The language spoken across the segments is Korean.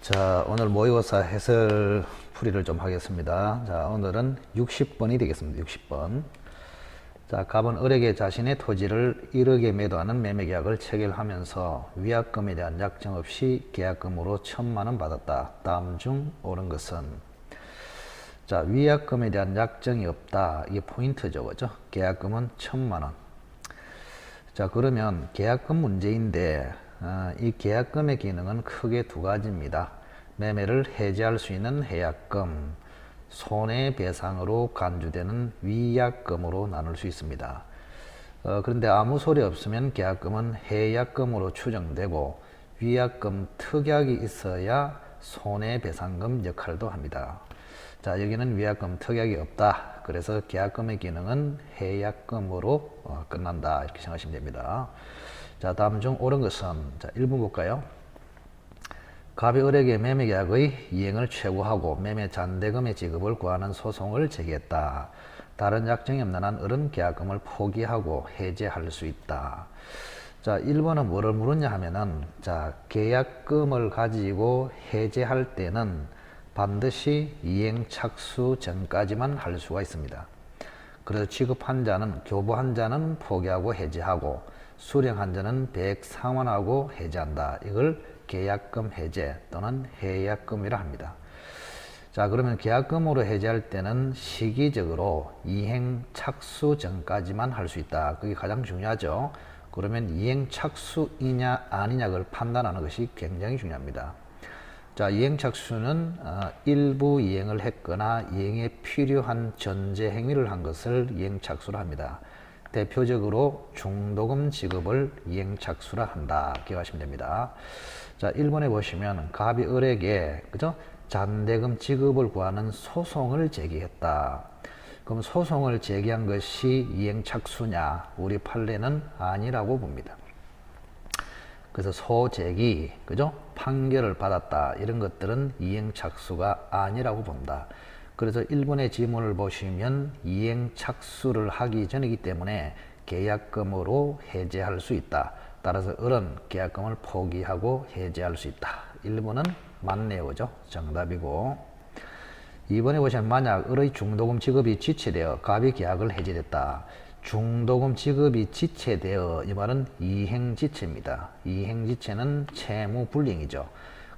자, 오늘 모의고사 해설 풀이를 좀 하겠습니다. 자, 오늘은 60번이 되겠습니다. 60번. 자, 갑은 을에게 자신의 토지를 1억에 매도하는 매매계약을 체결하면서 위약금에 대한 약정 없이 계약금으로 1,000만 원 받았다. 다음 중 옳은 것은? 자, 위약금에 대한 약정이 없다. 이게 포인트죠. 그죠? 계약금은 1,000만 원. 자, 그러면 계약금 문제인데 이 계약금의 기능은 크게 두 가지입니다. 매매를 해지할 수 있는 해약금, 손해배상으로 간주되는 위약금으로 나눌 수 있습니다. 그런데 아무 소리 없으면 계약금은 해약금으로 추정되고 위약금 특약이 있어야 손해배상금 역할도 합니다. 자, 여기는 위약금 특약이 없다. 그래서 계약금의 기능은 해약금으로 끝난다. 이렇게 생각하시면 됩니다. 자, 다음 중 옳은 것은? 자, 1번 볼까요? 갑이 을에게 매매계약의 이행을 최고하고 매매 잔대금의 지급을 구하는 소송을 제기했다. 다른 약정이 없는 한 을은 계약금을 포기하고 해제할 수 있다. 자, 1번은 뭐를 물었냐 하면은, 자, 계약금을 가지고 해제할 때는 반드시 이행 착수 전까지만 할 수가 있습니다. 그래서 취급한 자는, 교부한 자는 포기하고 해제하고, 수령한 자는 배액 상환하고 해제한다. 이걸 계약금 해제 또는 해약금이라 합니다. 자, 그러면 계약금으로 해제할 때는 시기적으로 이행 착수 전까지만 할 수 있다. 그게 가장 중요하죠. 그러면 이행 착수이냐 아니냐 를 판단하는 것이 굉장히 중요합니다. 자, 이행 착수는 일부 이행을 했거나 이행에 필요한 전제 행위를 한 것을 이행 착수라 합니다. 대표적으로 중도금 지급을 이행 착수라 한다. 기억하시면 됩니다. 자, 1번에 보시면 갑이 을에게 그죠? 잔대금 지급을 구하는 소송을 제기했다. 그럼 소송을 제기한 것이 이행 착수냐? 우리 판례는 아니라고 봅니다. 그래서 소제기, 그죠? 판결을 받았다. 이런 것들은 이행 착수가 아니라고 본다. 그래서 1번의 지문을 보시면 이행 착수를 하기 전이기 때문에 계약금으로 해제할 수 있다. 따라서 을은 계약금을 포기하고 해제할 수 있다. 1번은 맞네요. 그죠? 정답이고. 2번에 보시면 만약 을의 중도금 지급이 지체되어 갑이 계약을 해지됐다. 중도금 지급이 지체되어, 이 말은 이행지체입니다. 이행지체는 채무불이행이죠.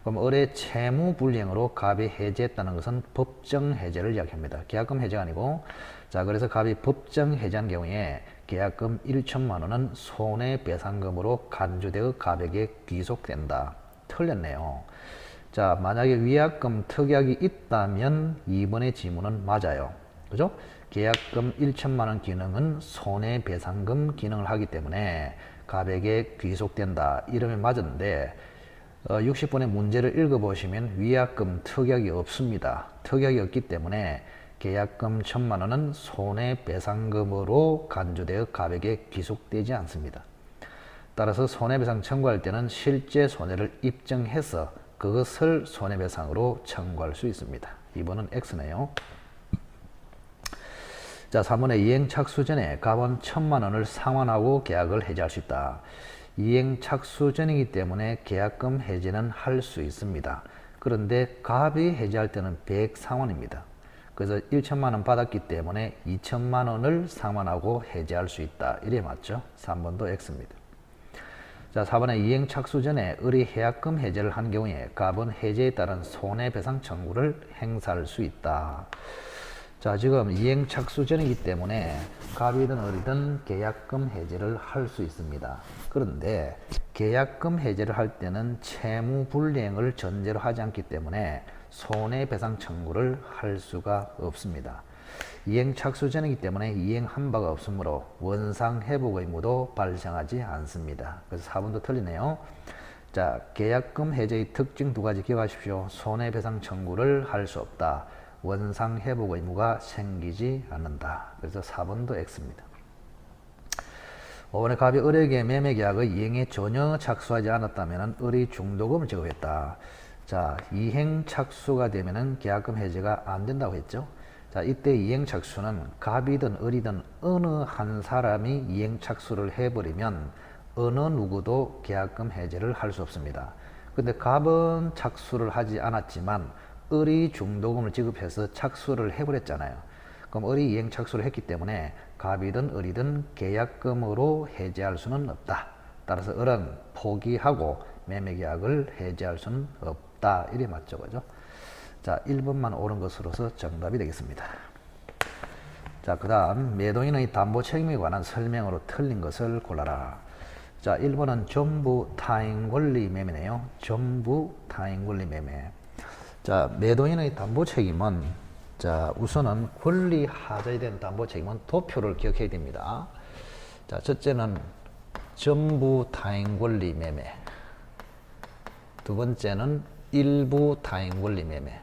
그럼 을의 채무불이행으로 갑이 해제했다는 것은 법정 해제를 이야기합니다. 계약금 해제가 아니고. 자, 그래서 갑이 법정 해제한 경우에 계약금 1천만 원은 손해배상금으로 간주되어 갑에게 귀속된다. 틀렸네요. 자, 만약에 위약금 특약이 있다면 2번의 지문은 맞아요. 그죠? 계약금 1천만 원 기능은 손해배상금 기능을 하기 때문에 갑에게 귀속된다. 이러면 맞았는데 60번의 문제를 읽어보시면 위약금 특약이 없습니다. 특약이 없기 때문에 계약금 1,000만 원은 손해배상금으로 간주되어 갑에게 귀속되지 않습니다. 따라서 손해배상 청구할 때는 실제 손해를 입증해서 그것을 손해배상으로 청구할 수 있습니다. 2번은 X네요. 자, 3번에 이행 착수 전에 갑은 1,000만 원을 상환하고 계약을 해지할 수 있다. 이행 착수 전이기 때문에 계약금 해지는 할 수 있습니다. 그런데 갑이 해지할 때는 배액 상환입니다. 그래서 1,000만 원 받았기 때문에 2,000만 원을 상환하고 해지할 수 있다. 이래 맞죠? 3번도 X입니다. 자, 4번에 이행 착수 전에 을이 해약금 해제를 한 경우에 갑은 해제에 따른 손해배상 청구를 행사할 수 있다. 자, 지금 이행 착수 전이기 때문에 갑이든 을이든 계약금 해제를 할 수 있습니다. 그런데 계약금 해제를 할 때는 채무불이행을 전제로 하지 않기 때문에 손해배상 청구를 할 수가 없습니다. 이행 착수 전이기 때문에 이행한 바가 없으므로 원상회복 의무도 발생하지 않습니다. 그래서 4번도 틀리네요. 자, 계약금 해제의 특징 두 가지 기억하십시오. 손해배상 청구를 할 수 없다. 원상회복 의무가 생기지 않는다. 그래서 4번도 X입니다. 5번에 갑이 을에게 매매계약의 이행에 전혀 착수하지 않았다면 을이 중도금을 지급했다. 자, 이행 착수가 되면은 계약금 해제가 안 된다고 했죠. 자, 이때 이행 착수는 갑이든 을이든 어느 한 사람이 이행 착수를 해버리면 어느 누구도 계약금 해제를 할 수 없습니다. 근데 갑은 착수를 하지 않았지만 을이 중도금을 지급해서 착수를 해버렸잖아요. 그럼 을이 이행 착수를 했기 때문에 갑이든 을이든 계약금으로 해지할 수는 없다. 따라서 을은 포기하고 매매계약을 해지할 수는 없다. 이래 맞죠, 그죠? 자, 1번만 옳은 것으로서 정답이 되겠습니다. 자, 그 다음 매도인의 담보 책임에 관한 설명으로 틀린 것을 골라라. 자, 1번은 전부 타인 권리 매매네요. 전부 타인 권리 매매. 자, 매도인의 담보 책임은, 자, 우선은 권리 하자에 대한 담보 책임은 도표를 기억해야 됩니다. 자, 첫째는 전부 타인 권리 매매. 두 번째는 일부 타인 권리 매매.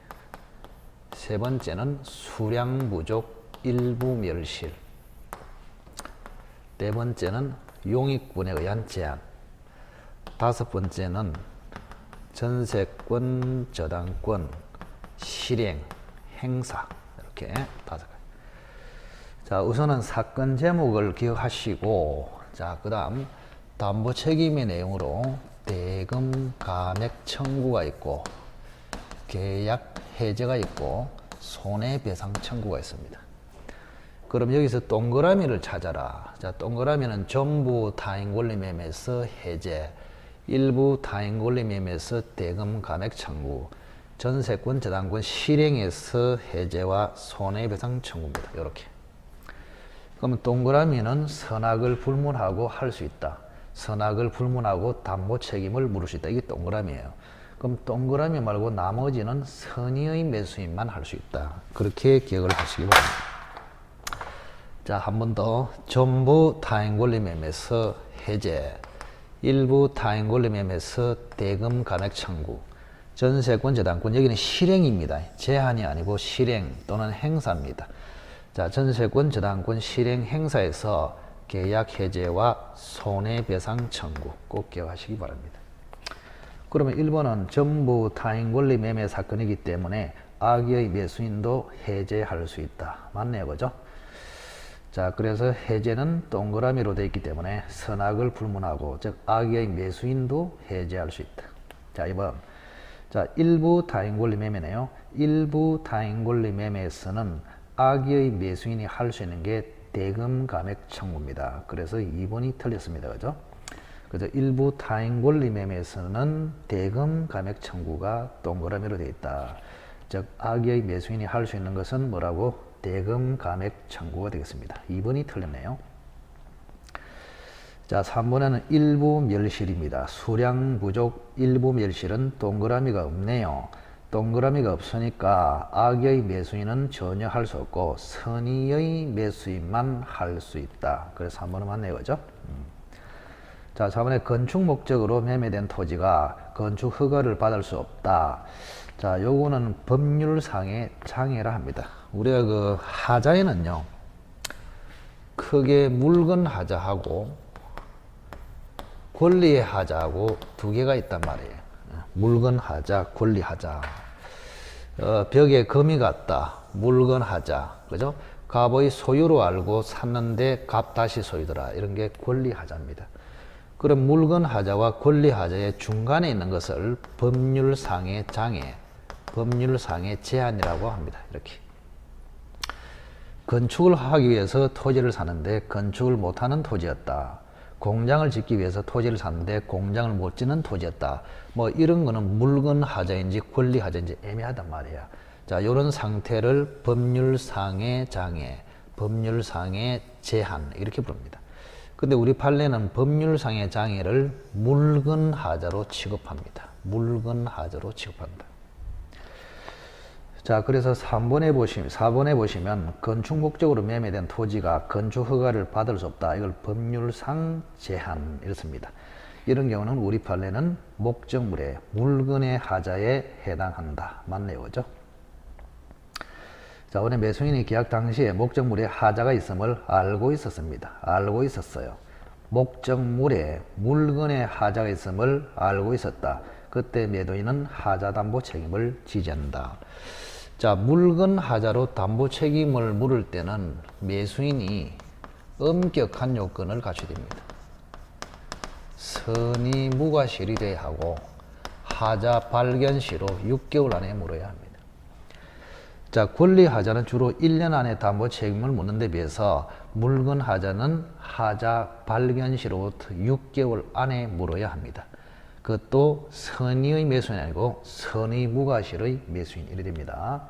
세 번째는 수량 부족 일부 멸실. 네 번째는 용익분에 의한 제한. 다섯 번째는 전세권, 저당권, 실행, 행사. 이렇게 다섯 가지. 자, 우선은 사건 제목을 기억하시고, 자, 그 다음 담보 책임의 내용으로 대금 감액 청구가 있고, 계약 해제가 있고, 손해배상 청구가 있습니다. 그럼 여기서 동그라미를 찾아라. 자, 동그라미는 전부 타인 권리 매매에서 해제, 일부 타인 권리 매매에서 대금 감액 청구, 전세권, 저당권 실행에서 해제와 손해배상 청구입니다. 이렇게. 그러면 동그라미는 선악을 불문하고 할 수 있다. 선악을 불문하고 담보 책임을 물을 수 있다. 이게 동그라미예요. 그럼 동그라미 말고 나머지는 선의의 매수인만 할 수 있다. 그렇게 기억을 하시기 바랍니다. 자, 한 번 더. 전부 타인 권리 매매에서 해제, 일부 타인 권리 매매에서 대금 감액 청구, 전세권, 저당권, 여기는 실행입니다. 제한이 아니고 실행 또는 행사입니다. 자, 전세권, 저당권, 실행, 행사에서 계약 해제와 손해배상 청구 꼭 기억하시기 바랍니다. 그러면 1번은 전부 타인 권리 매매 사건이기 때문에 악의의 매수인도 해제할 수 있다. 맞네요, 그죠? 자, 그래서 해제는 동그라미로 되어 있기 때문에 선악을 불문하고, 즉 악의의 매수인도 해제할 수 있다. 자, 2번. 자, 일부 타인 권리 매매네요. 일부 타인 권리 매매에서는 악의의 매수인이 할 수 있는 게 대금 감액 청구입니다. 그래서 2번이 틀렸습니다. 그죠? 그래서 일부 타인 권리 매매에서는 대금 감액 청구가 동그라미로 되어 있다. 즉 악의의 매수인이 할 수 있는 것은 뭐라고? 대금 감액 청구가 되겠습니다. 2번이 틀렸네요. 자, 3번에는 일부 멸실입니다. 수량 부족 일부 멸실은 동그라미가 없네요. 동그라미가 없으니까 악의 매수인은 전혀 할 수 없고 선의의 매수인만 할 수 있다. 그래서 3번은 맞네요. 그죠? 자, 4번에 건축 목적으로 매매된 토지가 건축 허가를 받을 수 없다. 자, 요거는 법률상의 장애라 합니다. 우리가 그 하자에는요, 크게 물건 하자하고 권리의 하자하고 두 개가 있단 말이에요. 물건 하자, 권리 하자. 벽에 금이 갔다. 물건 하자. 그죠? 갑의 소유로 알고 샀는데 갑 다시 소유더라. 이런 게 권리 하자입니다. 그럼 물건 하자와 권리 하자의 중간에 있는 것을 법률상의 장애, 법률상의 제한이라고 합니다. 이렇게. 건축을 하기 위해서 토지를 사는데 건축을 못하는 토지였다. 공장을 짓기 위해서 토지를 샀는데 공장을 못 짓는 토지였다. 뭐 이런 거는 물건 하자인지 권리 하자인지 애매하단 말이야. 자, 이런 상태를 법률상의 장애, 법률상의 제한 이렇게 부릅니다. 근데 우리 판례는 법률상의 장애를 물건 하자로 취급합니다. 물건 하자로 취급합니다. 자, 그래서 4번에 보시면 건축 목적으로 매매된 토지가 건축 허가를 받을 수 없다. 이걸 법률상 제한 이렇습니다. 이런 경우는 우리 판례는 목적물의 물건의 하자에 해당한다. 맞네요. 그죠? 자, 오늘 매수인이 계약 당시에 목적물에 하자가 있음을 알고 있었습니다. 알고 있었어요. 목적물에 물건의 하자가 있음을 알고 있었다. 그때 매도인은 하자 담보 책임을 지지 않는다. 자, 물건 하자로 담보 책임을 물을 때는 매수인이 엄격한 요건을 갖춰야 됩니다. 선의 무과실이 돼야 하고 하자 발견 시로 6개월 안에 물어야 합니다. 자, 권리하자는 주로 1년 안에 담보 책임을 묻는 데 비해서 물건하자는 하자 발견 시로부터 6개월 안에 물어야 합니다. 그것도 선의의 매수인이 아니고 선의 무과실의 매수인 이래 됩니다.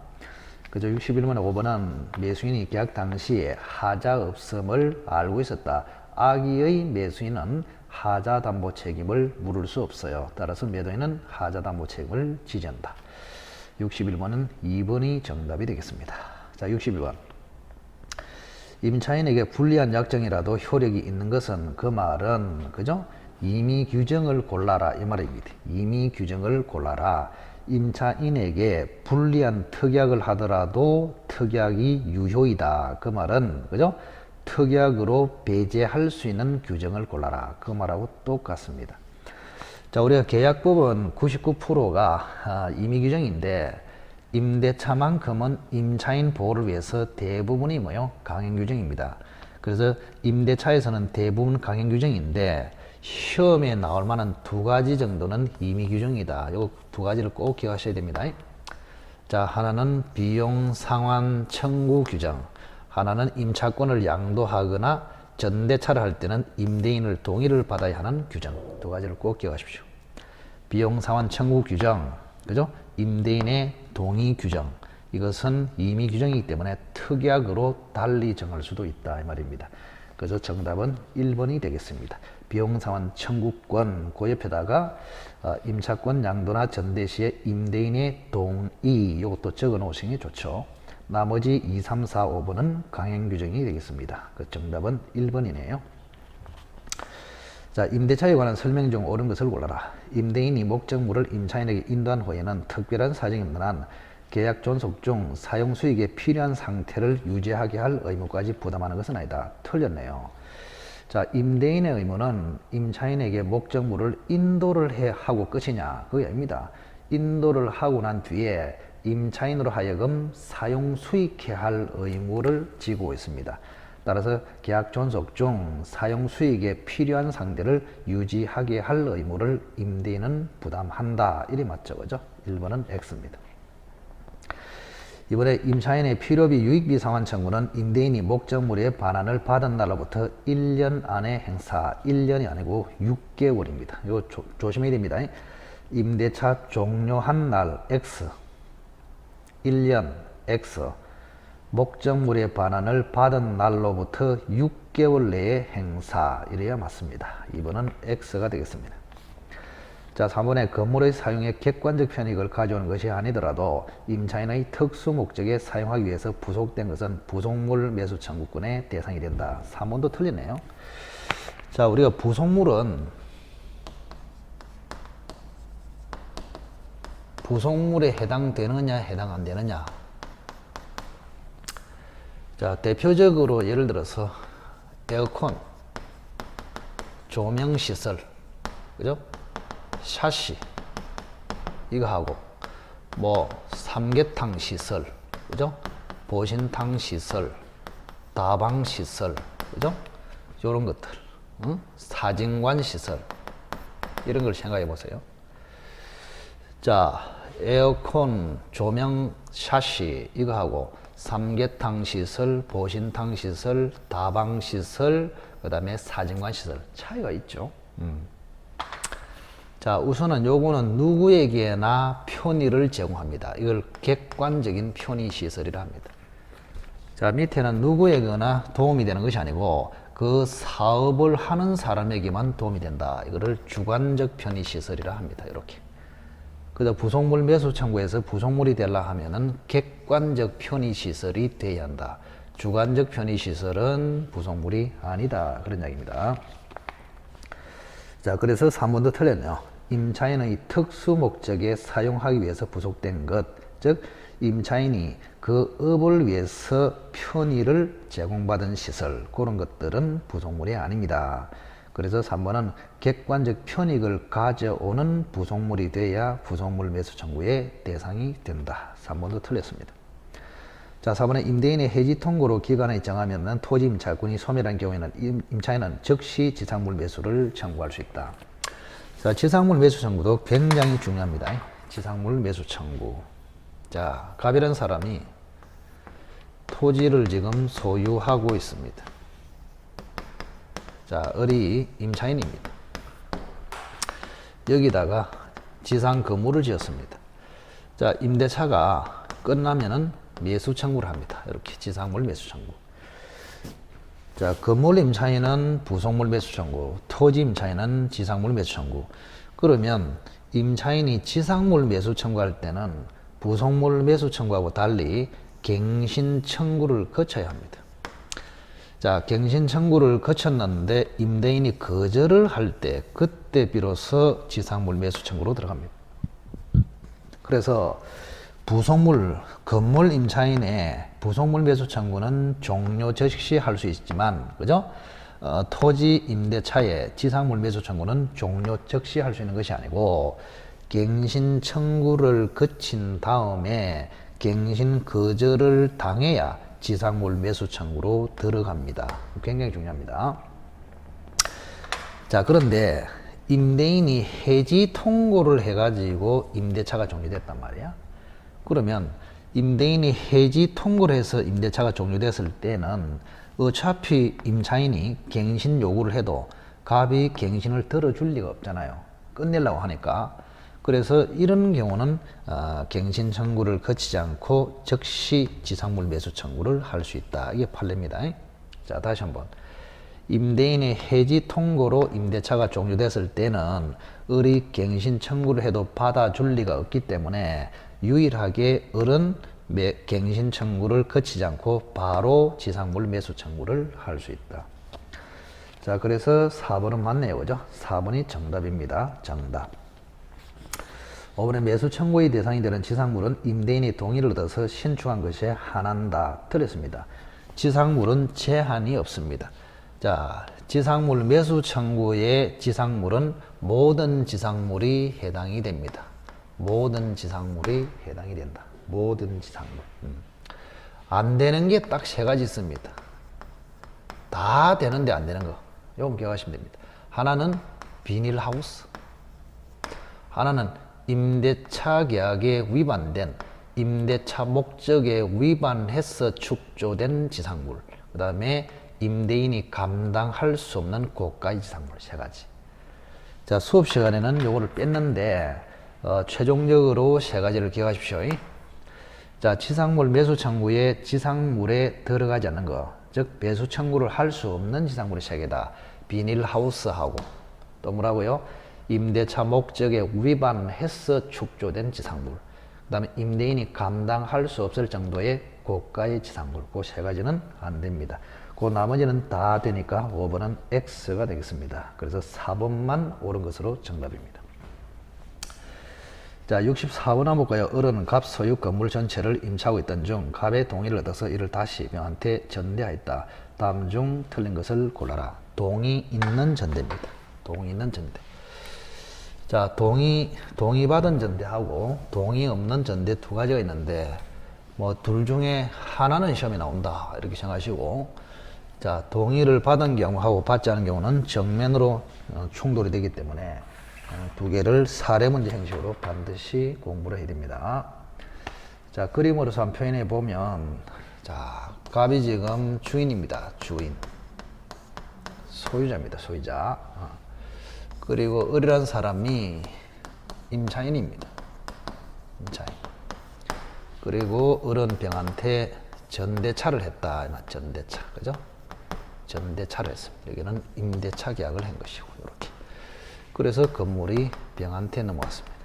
그죠? 61번에 5번은 매수인이 계약 당시에 하자 없음을 알고 있었다. 악의의 매수인은 하자 담보 책임을 물을 수 없어요. 따라서 매도인은 하자 담보 책임을 지지 않는다. 61번은 2번이 정답이 되겠습니다. 자, 61번. 임차인에게 불리한 약정이라도 효력이 있는 것은 그 말은 그죠? 임의 규정을 골라라 이 말입니다. 임의 규정을 골라라. 임차인에게 불리한 특약을 하더라도 특약이 유효이다. 그 말은 그죠? 특약으로 배제할 수 있는 규정을 골라라. 그 말하고 똑같습니다. 자, 우리가 계약법은 99%가 임의 규정인데 임대차만큼은 임차인 보호를 위해서 대부분이 뭐요? 강행 규정입니다. 그래서 임대차에서는 대부분 강행 규정인데 시험에 나올 만한 2가지 정도는 임의 규정이다. 요 2가지를 꼭 기억하셔야 됩니다. 자, 하나는 비용 상환 청구 규정, 하나는 임차권을 양도하거나 전대차를 할 때는 임대인을 동의를 받아야 하는 규정. 2가지를 꼭 기억하십시오. 비용 상환 청구 규정, 그죠? 임대인의 동의 규정. 이것은 임의 규정이기 때문에 특약으로 달리 정할 수도 있다 이 말입니다. 그래서 정답은 1번이 되겠습니다. 비용 상환 청구권 그 옆에다가 임차권 양도나 전대 시에 임대인의 동의 이것도 적어 놓으시는 게 좋죠. 나머지 2, 3, 4, 5번은 강행 규정이 되겠습니다. 그 정답은 1번이네요. 자, 임대차에 관한 설명 중 옳은 것을 골라라. 임대인이 목적물을 임차인에게 인도한 후에는 특별한 사정이 없는 한 계약 존속 중 사용 수익에 필요한 상태를 유지하게 할 의무까지 부담하는 것은 아니다. 틀렸네요. 자, 임대인의 의무는 임차인에게 목적물을 인도를 하고 끝이냐? 그게 아닙니다. 인도를 하고 난 뒤에 임차인으로 하여금 사용 수익해 할 의무를 지고 있습니다. 따라서 계약 존속 중 사용 수익에 필요한 상태를 유지하게 할 의무를 임대인은 부담한다. 이리 맞죠, 그죠? 1번은 X입니다. 이번에 임차인의 필요비 유익비 상환 청구는 임대인이 목적물의 반환을 받은 날로부터 1년 안에 행사. 1년이 아니고 6개월입니다. 이거 조심해야 됩니다. 임대차 종료한 날 X, 1년 X, 목적물의 반환을 받은 날로부터 6개월 내에 행사. 이래야 맞습니다. 2번은 X가 되겠습니다. 자, 3번에 건물의 사용에 객관적 편익을 가져오는 것이 아니더라도 임차인의 특수 목적에 사용하기 위해서 부속된 것은 부속물 매수 청구권의 대상이 된다. 3번도 틀리네요. 자, 우리가 부속물에 해당되느냐 해당 안 되느냐. 자, 대표적으로 예를 들어서 에어컨, 조명시설, 그죠? 샤시 이거 하고 뭐 삼계탕 시설, 그죠? 보신탕 시설, 다방 시설, 그죠? 요런 것들, 사진관 시설 이런 걸 생각해 보세요. 자, 에어컨, 조명, 샤시 이거 하고 삼계탕 시설, 보신탕 시설, 다방 시설, 그 다음에 사진관 시설 차이가 있죠. 자, 우선은 요거는 누구에게나 편의를 제공합니다. 이걸 객관적인 편의 시설이라 합니다. 자, 밑에는 누구에게나 도움이 되는 것이 아니고 그 사업을 하는 사람에게만 도움이 된다. 이거를 주관적 편의 시설이라 합니다. 이렇게. 그래서 부속물 매수 청구에서 부속물이 되려 하면은 객관적 편의 시설이 돼야 한다. 주관적 편의 시설은 부속물이 아니다. 그런 이야기입니다. 자, 그래서 3번도 틀렸네요. 임차인의 특수 목적에 사용하기 위해서 부속된 것, 즉 임차인이 그 업을 위해서 편의를 제공받은 시설, 그런 것들은 부속물이 아닙니다. 그래서 3번은 객관적 편익을 가져오는 부속물이 돼야 부속물 매수 청구의 대상이 된다. 3번도 틀렸습니다. 자, 4번에 임대인의 해지 통고로 기간을 정하면 토지 임차권이 소멸한 경우에는 임차인은 즉시 지상물 매수를 청구할 수 있다. 자, 지상물 매수 청구도 굉장히 중요합니다. 지상물 매수 청구. 자, 갑이라는 사람이 토지를 지금 소유하고 있습니다. 자, 을이 임차인입니다. 여기다가 지상 건물을 지었습니다. 자, 임대차가 끝나면은 매수 청구를 합니다. 이렇게 지상물 매수 청구. 자, 건물 임차인은 부속물 매수 청구, 토지 임차인은 지상물 매수 청구. 그러면 임차인이 지상물 매수 청구할 때는 부속물 매수 청구하고 달리 갱신 청구를 거쳐야 합니다. 자, 갱신 청구를 거쳤는데 임대인이 거절을 할 때 그때 비로소 지상물 매수 청구로 들어갑니다. 그래서 부속물, 건물 임차인의 부속물 매수 청구는 종료 즉시 할 수 있지만, 그죠? 토지 임대차의 지상물 매수 청구는 종료 즉시 할 수 있는 것이 아니고, 갱신 청구를 거친 다음에 갱신 거절을 당해야 지상물 매수 청구로 들어갑니다. 굉장히 중요합니다. 자, 그런데 임대인이 해지 통고를 해가지고 임대차가 종료됐단 말이야. 그러면 임대인이 해지 통고를 해서 임대차가 종료됐을 때는 어차피 임차인이 갱신 요구를 해도 갑이 갱신을 들어줄 리가 없잖아요. 끝내려고 하니까. 그래서 이런 경우는 갱신 청구를 거치지 않고 즉시 지상물 매수 청구를 할 수 있다. 이게 판례입니다. 자, 다시 한번. 임대인의 해지 통고로 임대차가 종료됐을 때는 을이 갱신 청구를 해도 받아줄 리가 없기 때문에 유일하게 을은 갱신 청구를 거치지 않고 바로 지상물 매수 청구를 할 수 있다. 자, 그래서 4번은 맞네요. 그죠? 4번이 정답입니다. 정답. 5번의 매수 청구의 대상이 되는 지상물은 임대인이 동의를 얻어서 신축한 것에 한한다. 틀렸습니다. 지상물은 제한이 없습니다. 자, 지상물 매수 청구의 지상물은 모든 지상물이 해당이 됩니다. 모든 지상물이 해당이 된다. 모든 지상물. 안 되는 게 딱 세 가지 있습니다. 다 되는데 안 되는 거. 요건 기억하시면 됩니다. 하나는 비닐하우스. 하나는 임대차 계약에 위반된, 임대차 목적에 위반해서 축조된 지상물. 그 다음에 임대인이 감당할 수 없는 고가의 지상물. 세 가지. 자, 수업 시간에는 요거를 뺐는데 최종적으로 세 가지를 기억하십시오. 자, 지상물 매수 청구에 지상물에 들어가지 않는 거, 즉 매수 청구를 할 수 없는 지상물이 세 개다. 비닐하우스하고 또 뭐라고요? 임대차 목적에 위반해서 축조된 지상물. 그 다음에 임대인이 감당할 수 없을 정도의 고가의 지상물. 그 세 가지는 안 됩니다. 그 나머지는 다 되니까 5번은 X가 되겠습니다. 그래서 4번만 옳은 것으로 정답입니다. 자, 64번 한번 볼까요? 을은 갑 소유 건물 전체를 임차하고 있던 중 갑의 동의를 얻어서 이를 다시 명한테 전대하였다. 다음 중 틀린 것을 골라라. 동의 있는 전대입니다. 동의 있는 전대. 자, 동의받은 전대하고 동의 없는 전대 두 가지가 있는데, 뭐 둘 중에 하나는 시험에 나온다. 이렇게 생각하시고, 자, 동의를 받은 경우하고 받지 않은 경우는 정면으로 충돌이 되기 때문에 두 개를 사례 문제 형식으로 반드시 공부를 해야 됩니다. 자, 그림으로서 한번 표현해 보면, 자, 갑이 지금 주인입니다. 주인. 소유자입니다. 소유자. 그리고 을이라는 사람이 임차인입니다. 임차인. 그리고 을은 병한테 전대차를 했다. 전대차. 그죠? 전대차를 했습니다. 여기는 임대차 계약을 한 것이고, 이렇게. 그래서 건물이 병한테 넘어왔습니다.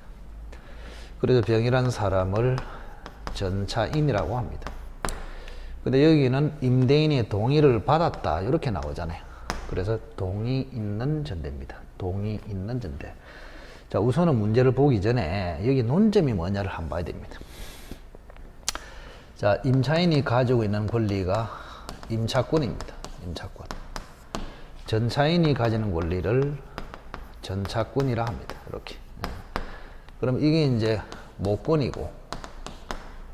그래서 병이라는 사람을 전차인이라고 합니다. 근데 여기는 임대인의 동의를 받았다. 이렇게 나오잖아요. 그래서 동의 있는 전대입니다. 동의 있는 전대. 자, 우선은 문제를 보기 전에 여기 논점이 뭐냐를 한번 봐야 됩니다. 자, 임차인이 가지고 있는 권리가 임차권입니다. 임차권. 전차인이 가지는 권리를 전차권이라 합니다. 이렇게. 그럼 이게 이제 모권이고,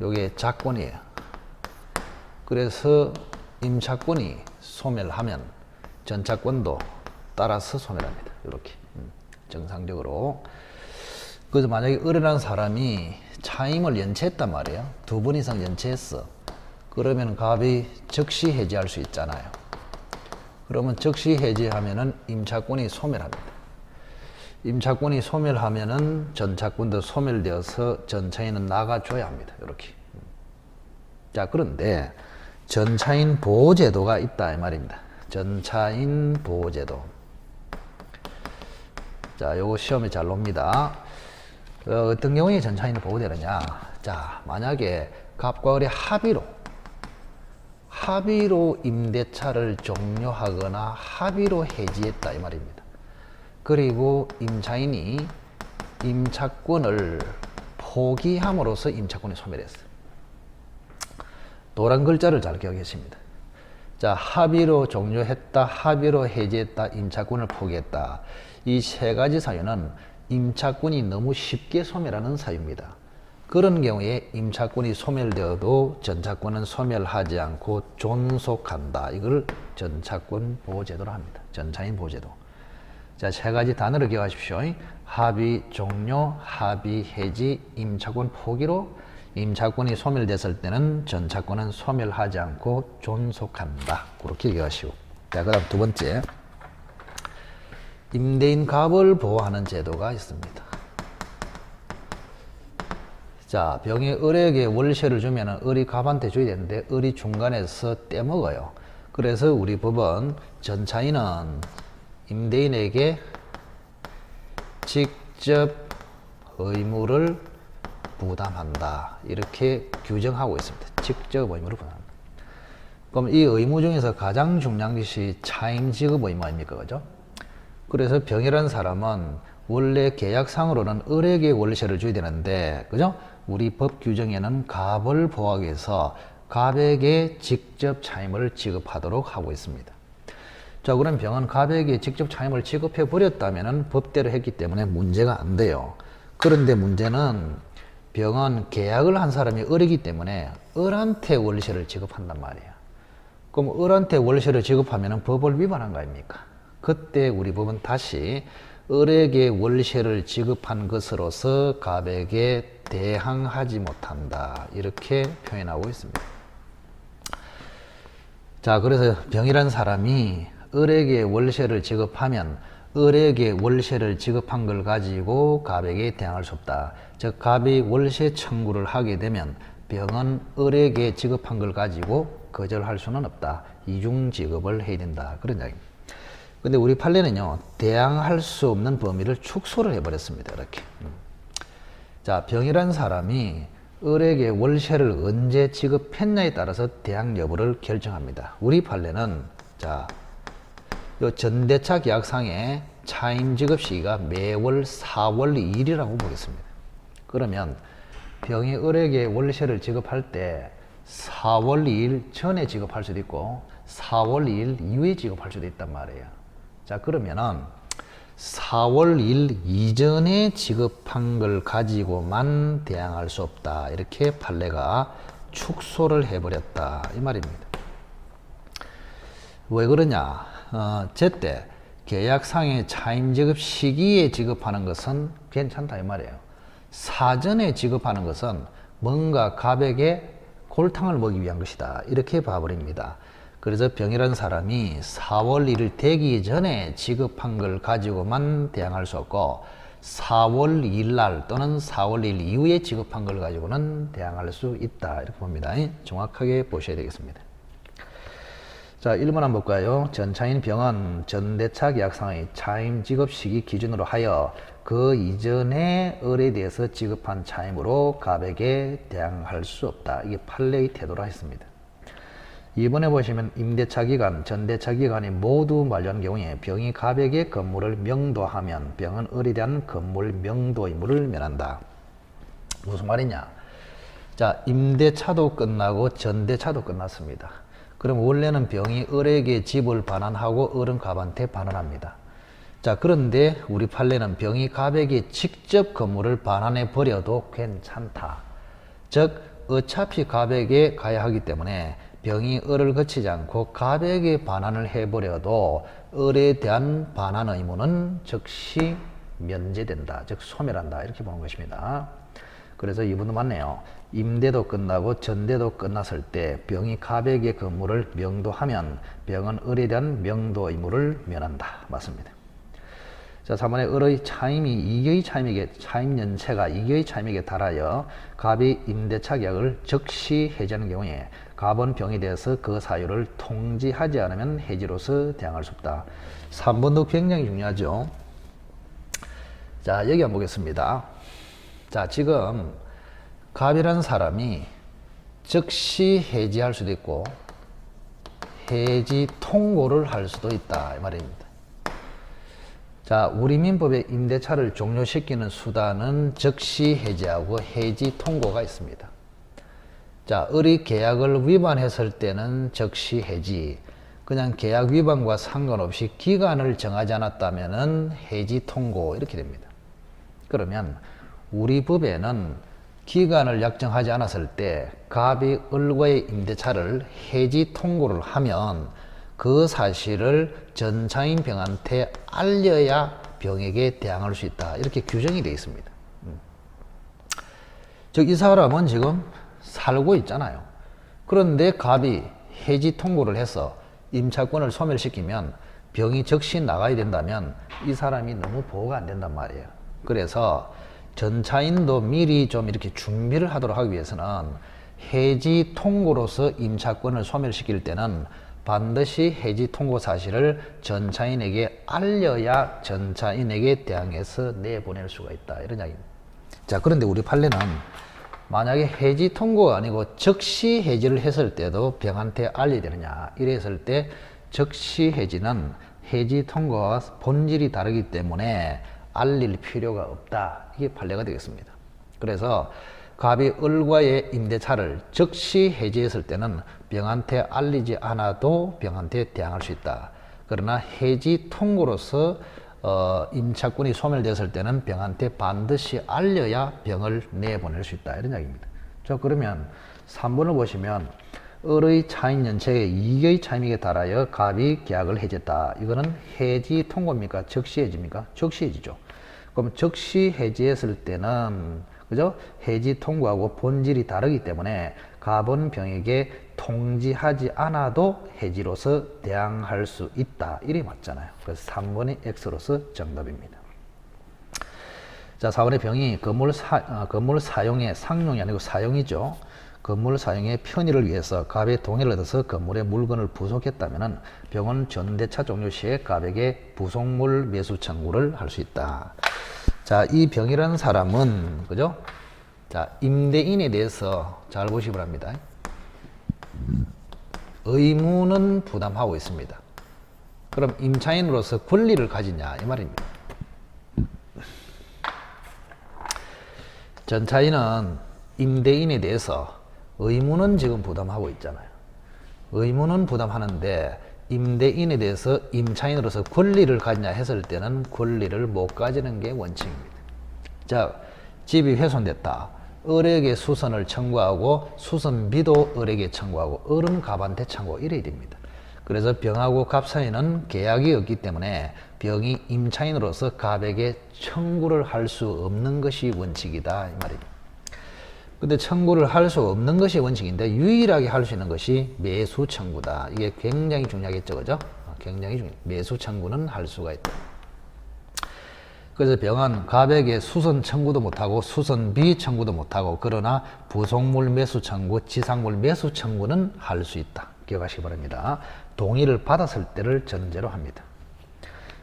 요게 자권이에요. 그래서 임차권이 소멸하면 전차권도 따라서 소멸합니다. 이렇게. 정상적으로. 그래서 만약에 을이라는 사람이 차임을 연체했단 말이에요. 2번 이상 연체했어. 그러면 갑이 즉시 해지할 수 있잖아요. 그러면 즉시 해지하면은 임차권이 소멸합니다. 임차권이 소멸하면은 전차권도 소멸되어서 전차인은 나가줘야 합니다. 이렇게. 자, 그런데 전차인 보호제도가 있다 이 말입니다. 전차인 보호제도. 자, 요거 시험에 잘 놉니다. 어떤 경우에 전차인을 보호되느냐. 자, 만약에 갑과 을이 합의로 임대차를 종료하거나 합의로 해지했다 이 말입니다. 그리고 임차인이 임차권을 포기함으로써 임차권이 소멸했어요. 노란 글자를 잘 기억하십니다. 자, 합의로 종료했다, 합의로 해지했다, 임차권을 포기했다. 이 세 가지 사유는 임차권이 너무 쉽게 소멸하는 사유입니다. 그런 경우에 임차권이 소멸되어도 전차권은 소멸하지 않고 존속한다. 이걸 전차권 보호제도로 합니다. 전차인 보호제도. 자, 세 가지 단어를 기억하십시오. 합의 종료, 합의 해지, 임차권 포기로 임차권이 소멸됐을 때는 전차권은 소멸하지 않고 존속한다. 그렇게 기억하시고. 자, 그 다음 두 번째. 임대인 갑을 보호하는 제도가 있습니다. 자, 병이 을에게 월세를 주면 을이 갑한테 줘야 되는데 을이 중간에서 떼먹어요. 그래서 우리 법은 전차인은 임대인에게 직접 의무를 부담한다. 이렇게 규정하고 있습니다. 직접 의무를 부담한다. 그럼 이 의무 중에서 가장 중요한 것이 차임지급 의무 아닙니까? 그죠? 그래서 병이라는 사람은 원래 계약상으로는 을에게 월세를 줘야 되는데, 그죠? 우리 법 규정에는 갑을 보호하기 위해서 갑에게 직접 차임을 지급하도록 하고 있습니다. 자, 그럼 병은 갑에게 직접 차임을 지급해 버렸다면 법대로 했기 때문에 문제가 안 돼요. 그런데 문제는 병은 계약을 한 사람이 을이기 때문에 을한테 월세를 지급한단 말이에요. 그럼 을한테 월세를 지급하면 법을 위반한 거 아닙니까? 그때 우리 법은 다시 을에게 월세를 지급한 것으로서 갑에게 대항하지 못한다. 이렇게 표현하고 있습니다. 자, 그래서 병이란 사람이 을에게 월세를 지급하면 을에게 월세를 지급한 걸 가지고 갑에게 대항할 수 없다. 즉, 갑이 월세 청구를 하게 되면 병은 을에게 지급한 걸 가지고 거절할 수는 없다. 이중 지급을 해야 된다. 그런 이야기입니다. 근데 우리 판례는요, 대항할 수 없는 범위를 축소를 해버렸습니다. 이렇게. 자, 병이란 사람이 을에게 월세를 언제 지급했냐에 따라서 대항 여부를 결정합니다. 우리 판례는, 자, 요 전대차 계약상의 차임 지급 시기가 매월 4월 2일이라고 보겠습니다. 그러면 병이 을에게 월세를 지급할 때 4월 2일 전에 지급할 수도 있고 4월 2일 이후에 지급할 수도 있단 말이에요. 자, 그러면은 4월 2일 이전에 지급한 걸 가지고만 대항할 수 없다. 이렇게 판례가 축소를 해버렸다. 이 말입니다. 왜 그러냐? 제때 계약상의 차임 지급 시기에 지급하는 것은 괜찮다 이 말이에요. 사전에 지급하는 것은 뭔가 갑에게 골탕을 먹이기 위한 것이다. 이렇게 봐버립니다. 그래서 병이라는 사람이 4월 1일 되기 전에 지급한 걸 가지고만 대항할 수 없고 4월 2일 날 또는 4월 1일 이후에 지급한 걸 가지고는 대항할 수 있다. 이렇게 봅니다. 정확하게 보셔야 되겠습니다. 자, 1번 한번 볼까요? 전차인 병은 전대차 계약상의 차임 지급 시기 기준으로 하여 그 이전에 을에 대해서 지급한 차임으로 갑에게 대항할 수 없다. 이게 판례의 태도라 했습니다. 2번에 보시면 임대차 기간, 전대차 기간이 모두 만료한 경우에 병이 갑에게 건물을 명도하면 병은 을에 대한 건물 명도 의무를 면한다. 무슨 말이냐? 자, 임대차도 끝나고 전대차도 끝났습니다. 그럼 원래는 병이 을에게 집을 반환하고 을은 갑한테 반환합니다. 자, 그런데 우리 판례는 병이 갑에게 직접 건물을 반환해 버려도 괜찮다. 즉, 어차피 갑에게 가야 하기 때문에 병이 을을 거치지 않고 갑에게 반환을 해버려도 을에 대한 반환 의무는 즉시 면제된다, 즉 소멸한다 이렇게 보는 것입니다. 그래서 이분도 맞네요. 임대도 끝나고 전대도 끝났을 때 병이 갑에게 근무를 명도하면 병은 을에 대한 명도 의무를 면한다. 맞습니다. 자, 3번에 을의 차임이 이교의 차임 연체가 이교의 차임에게 달하여 갑이 임대차 계약을 즉시 해지하는 경우에 갑은 병에 대해서 그 사유를 통지하지 않으면 해지로서 대항할 수 없다. 3번도 굉장히 중요하죠. 자, 여기 한번 보겠습니다. 자, 지금 갑이라는 사람이 즉시 해지할 수도 있고 해지 통고를 할 수도 있다 이 말입니다. 자, 우리 민법에 임대차를 종료시키는 수단은 즉시 해지하고 해지 통고가 있습니다. 자, 을이 계약을 위반했을 때는 즉시 해지, 그냥 계약 위반과 상관없이 기간을 정하지 않았다면은 해지 통고 이렇게 됩니다. 그러면 우리 법에는 기간을 약정하지 않았을 때 갑이 을과의 임대차를 해지 통고를 하면 그 사실을 전차인 병한테 알려야 병에게 대항할 수 있다. 이렇게 규정이 되어 있습니다. 즉, 이 사람은 지금 살고 있잖아요. 그런데 갑이 해지 통고를 해서 임차권을 소멸시키면 병이 즉시 나가야 된다면 이 사람이 너무 보호가 안 된단 말이에요. 그래서 전차인도 미리 좀 이렇게 준비를 하도록 하기 위해서는 해지 통고로서 임차권을 소멸시킬 때는 반드시 해지 통고 사실을 전차인에게 알려야 전차인에게 대항해서 내보낼 수가 있다. 이런 이야기입니다. 자, 그런데 우리 판례는 만약에 해지 통고가 아니고 즉시 해지를 했을 때도 병한테 알려야 되느냐. 이랬을 때 즉시 해지는 해지 통고와 본질이 다르기 때문에 알릴 필요가 없다. 이게 판례가 되겠습니다. 그래서 갑이 을과의 임대차를 즉시 해지했을 때는 병한테 알리지 않아도 병한테 대항할 수 있다. 그러나 해지 통고로서 임차권이 소멸됐을 때는 병한테 반드시 알려야 병을 내보낼 수 있다. 이런 이야기입니다. 자, 그러면 3번을 보시면 을의 차임 연체의 이교의 차임에게 달하여 갑이 계약을 해지했다. 이거는 해지 통고입니까? 즉시 해지입니까? 즉시 해지죠. 그럼 즉시 해지했을 때는 그죠? 해지 통고하고 본질이 다르기 때문에 갑은 병에게 통지하지 않아도 해지로서 대항할 수 있다. 이리 맞잖아요. 그래서 3번이 X로서 정답입니다. 자, 4번의 병이 건물 사용의 상용이 아니고 사용이죠. 건물 사용의 편의를 위해서 갑의 동의를 얻어서 건물의 물건을 부속했다면 병은 전대차 종료 시에 갑에게 부속물 매수 청구를 할 수 있다. 자, 이 병이라는 사람은 그죠? 자, 임대인에 대해서 잘 보시기 바랍니다. 의무는 부담하고 있습니다. 그럼 임차인으로서 권리를 가지냐 이 말입니다. 전차인은 임대인에 대해서 의무는 지금 부담하고 있잖아요. 의무는 부담하는데 임대인에 대해서 임차인으로서 권리를 가지냐 했을 때는 권리를 못 가지는 게 원칙입니다. 자, 집이 훼손됐다. 을에게 수선을 청구하고 수선비도 을에게 청구하고 을은 갑한테 청구 이래야 됩니다. 그래서 병하고 갑 사이는 계약이 없기 때문에 병이 임차인으로서 갑에게 청구를 할 수 없는 것이 원칙이다 이 말입니다. 근데 청구를 할 수 없는 것이 원칙인데 유일하게 할 수 있는 것이 매수 청구다. 이게 굉장히 중요하겠죠, 그죠? 굉장히 중요해요. 매수 청구는 할 수가 있다. 그래서 병은 갑에게 수선 청구도 못하고 수선비 청구도 못하고 그러나 부속물 매수 청구, 지상물 매수 청구는 할 수 있다. 기억하시기 바랍니다. 동의를 받았을 때를 전제로 합니다.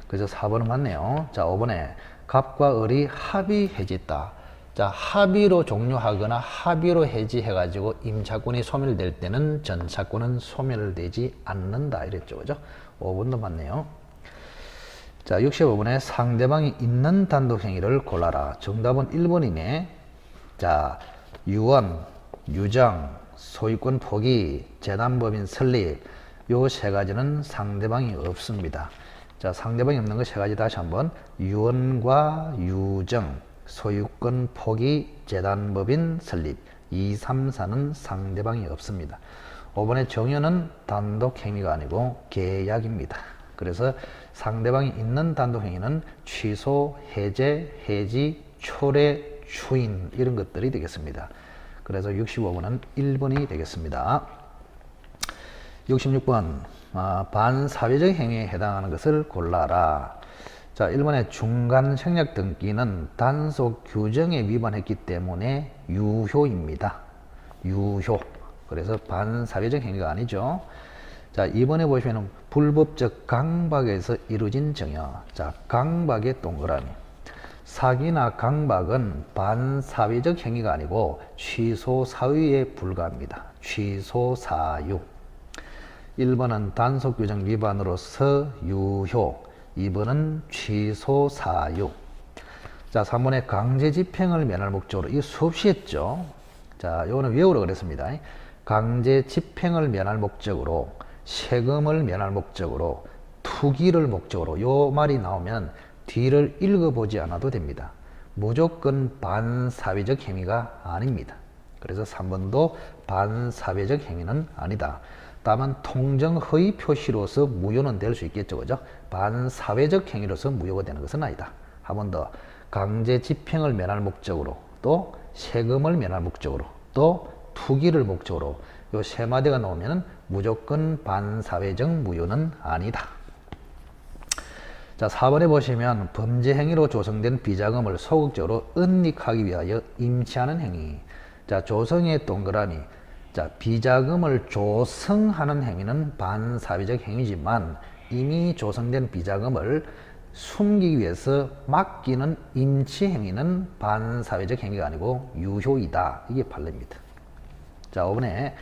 그래서 4번은 맞네요. 자, 5번에 갑과 을이 합의 해지했다. 자, 합의로 종료하거나 합의로 해지해가지고 임차권이 소멸될 때는 전차권은 소멸되지 않는다. 이랬죠. 그죠? 5번도 맞네요. 자, 65번에 상대방이 있는 단독행위를 골라라. 정답은 1번이네. 자, 유언, 유정, 소유권 포기, 재단법인 설립 요 세 가지는 상대방이 없습니다. 자, 상대방이 없는 거 세 가지 다시 한번 유언과 유정, 소유권 포기, 재단법인 설립 2, 3, 4는 상대방이 없습니다. 5번의 정연은 단독행위가 아니고 계약입니다. 그래서 상대방이 있는 단독행위는 취소, 해제, 해지, 초래, 추인 이런 것들이 되겠습니다. 그래서 65번은 1번이 되겠습니다. 66번 반사회적 행위에 해당하는 것을 골라라. 자, 1번에 중간 생략 등기는 단속 규정에 위반했기 때문에 유효입니다. 유효. 그래서 반사회적 행위가 아니죠. 자, 2번에 보시면 불법적 강박에서 이루어진 증여. 자, 강박의 동그라미. 사기나 강박은 반사회적 행위가 아니고 취소 사유에 불과합니다. 취소 사유. 1번은 단속 규정 위반으로서 유효. 2번은 취소 사유. 자, 3번에 강제 집행을 면할 목적으로, 이거 수없이 했죠. 자, 요거는 외우라 그랬습니다. 강제 집행을 면할 목적으로, 세금을 면할 목적으로, 투기를 목적으로, 요 말이 나오면 뒤를 읽어보지 않아도 됩니다. 무조건 반사회적 행위가 아닙니다. 그래서 3번도 반사회적 행위는 아니다. 다만 통정 허위 표시로서 무효는 될 수 있겠죠. 그죠? 반사회적 행위로서 무효가 되는 것은 아니다. 한 번 더. 강제 집행을 면할 목적으로, 또 세금을 면할 목적으로, 또 투기를 목적으로, 요 세 마디가 나오면 무조건 반사회적 무효는 아니다. 자, 4번에 보시면 범죄 행위로 조성된 비자금을 소극적으로 은닉하기 위하여 임치하는 행위. 자, 조성의 동그라미. 자, 비자금을 조성하는 행위는 반사회적 행위지만 이미 조성된 비자금을 숨기기 위해서 맡기는 임치 행위는 반사회적 행위가 아니고 유효이다. 이게 판례입니다. 자, 5번에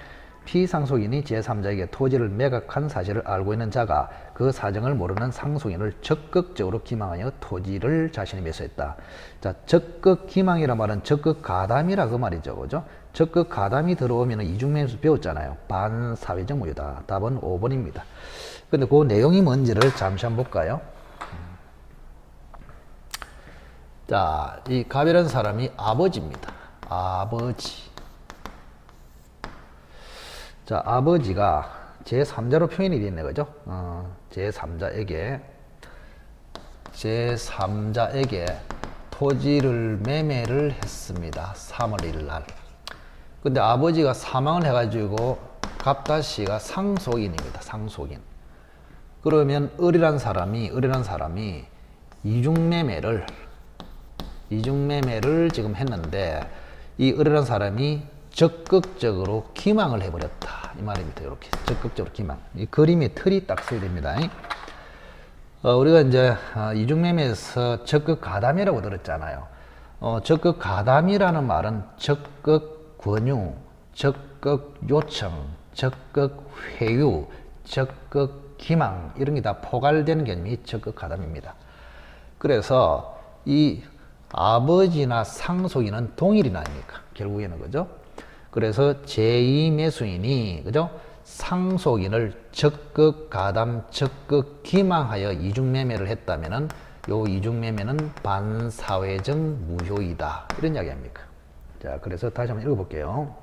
피상속인이 제3자에게 토지를 매각한 사실을 알고 있는 자가 그 사정을 모르는 상속인을 적극적으로 기망하여 토지를 자신이 매수했다. 자, 적극 기망이란 말은 적극 가담이라 그 말이죠. 그죠? 적극 가담이 들어오면 이중매수 배웠잖아요. 반사회적 무효다. 답은 5번입니다. 근데 그 내용이 뭔지를 잠시 한번 볼까요? 자, 이 갑이라는 사람이 아버지입니다. 아버지. 자, 아버지가 제3자로 표현이 되어 있네, 그죠? 제3자에게 토지를 매매를 했습니다. 3월 1일 날. 근데 아버지가 사망을 해가지고 갑다씨가 상속인입니다. 상속인. 그러면 을이란 사람이 이중매매를 지금 했는데, 이 을이란 사람이 적극적으로 기망을 해버렸다. 이 말입니다. 이렇게 적극적으로 기망. 이 그림의 틀이 딱 써야 됩니다. 우리가 이제 이중매매에서 적극 가담이라고 들었잖아요. 적극 가담이라는 말은 적극 권유, 적극 요청, 적극 회유, 적극 기망 이런 게 다 포괄되는 개념이 적극 가담입니다. 그래서 이 아버지나 상속인은 동일인 아닙니까? 결국에는 그죠? 그래서 제2매수인이 그죠? 상속인을 적극 가담, 적극 기망하여 이중매매를 했다면은 요 이중매매는 반사회적 무효이다. 이런 이야기 아닙니까? 자, 그래서 다시 한번 읽어볼게요.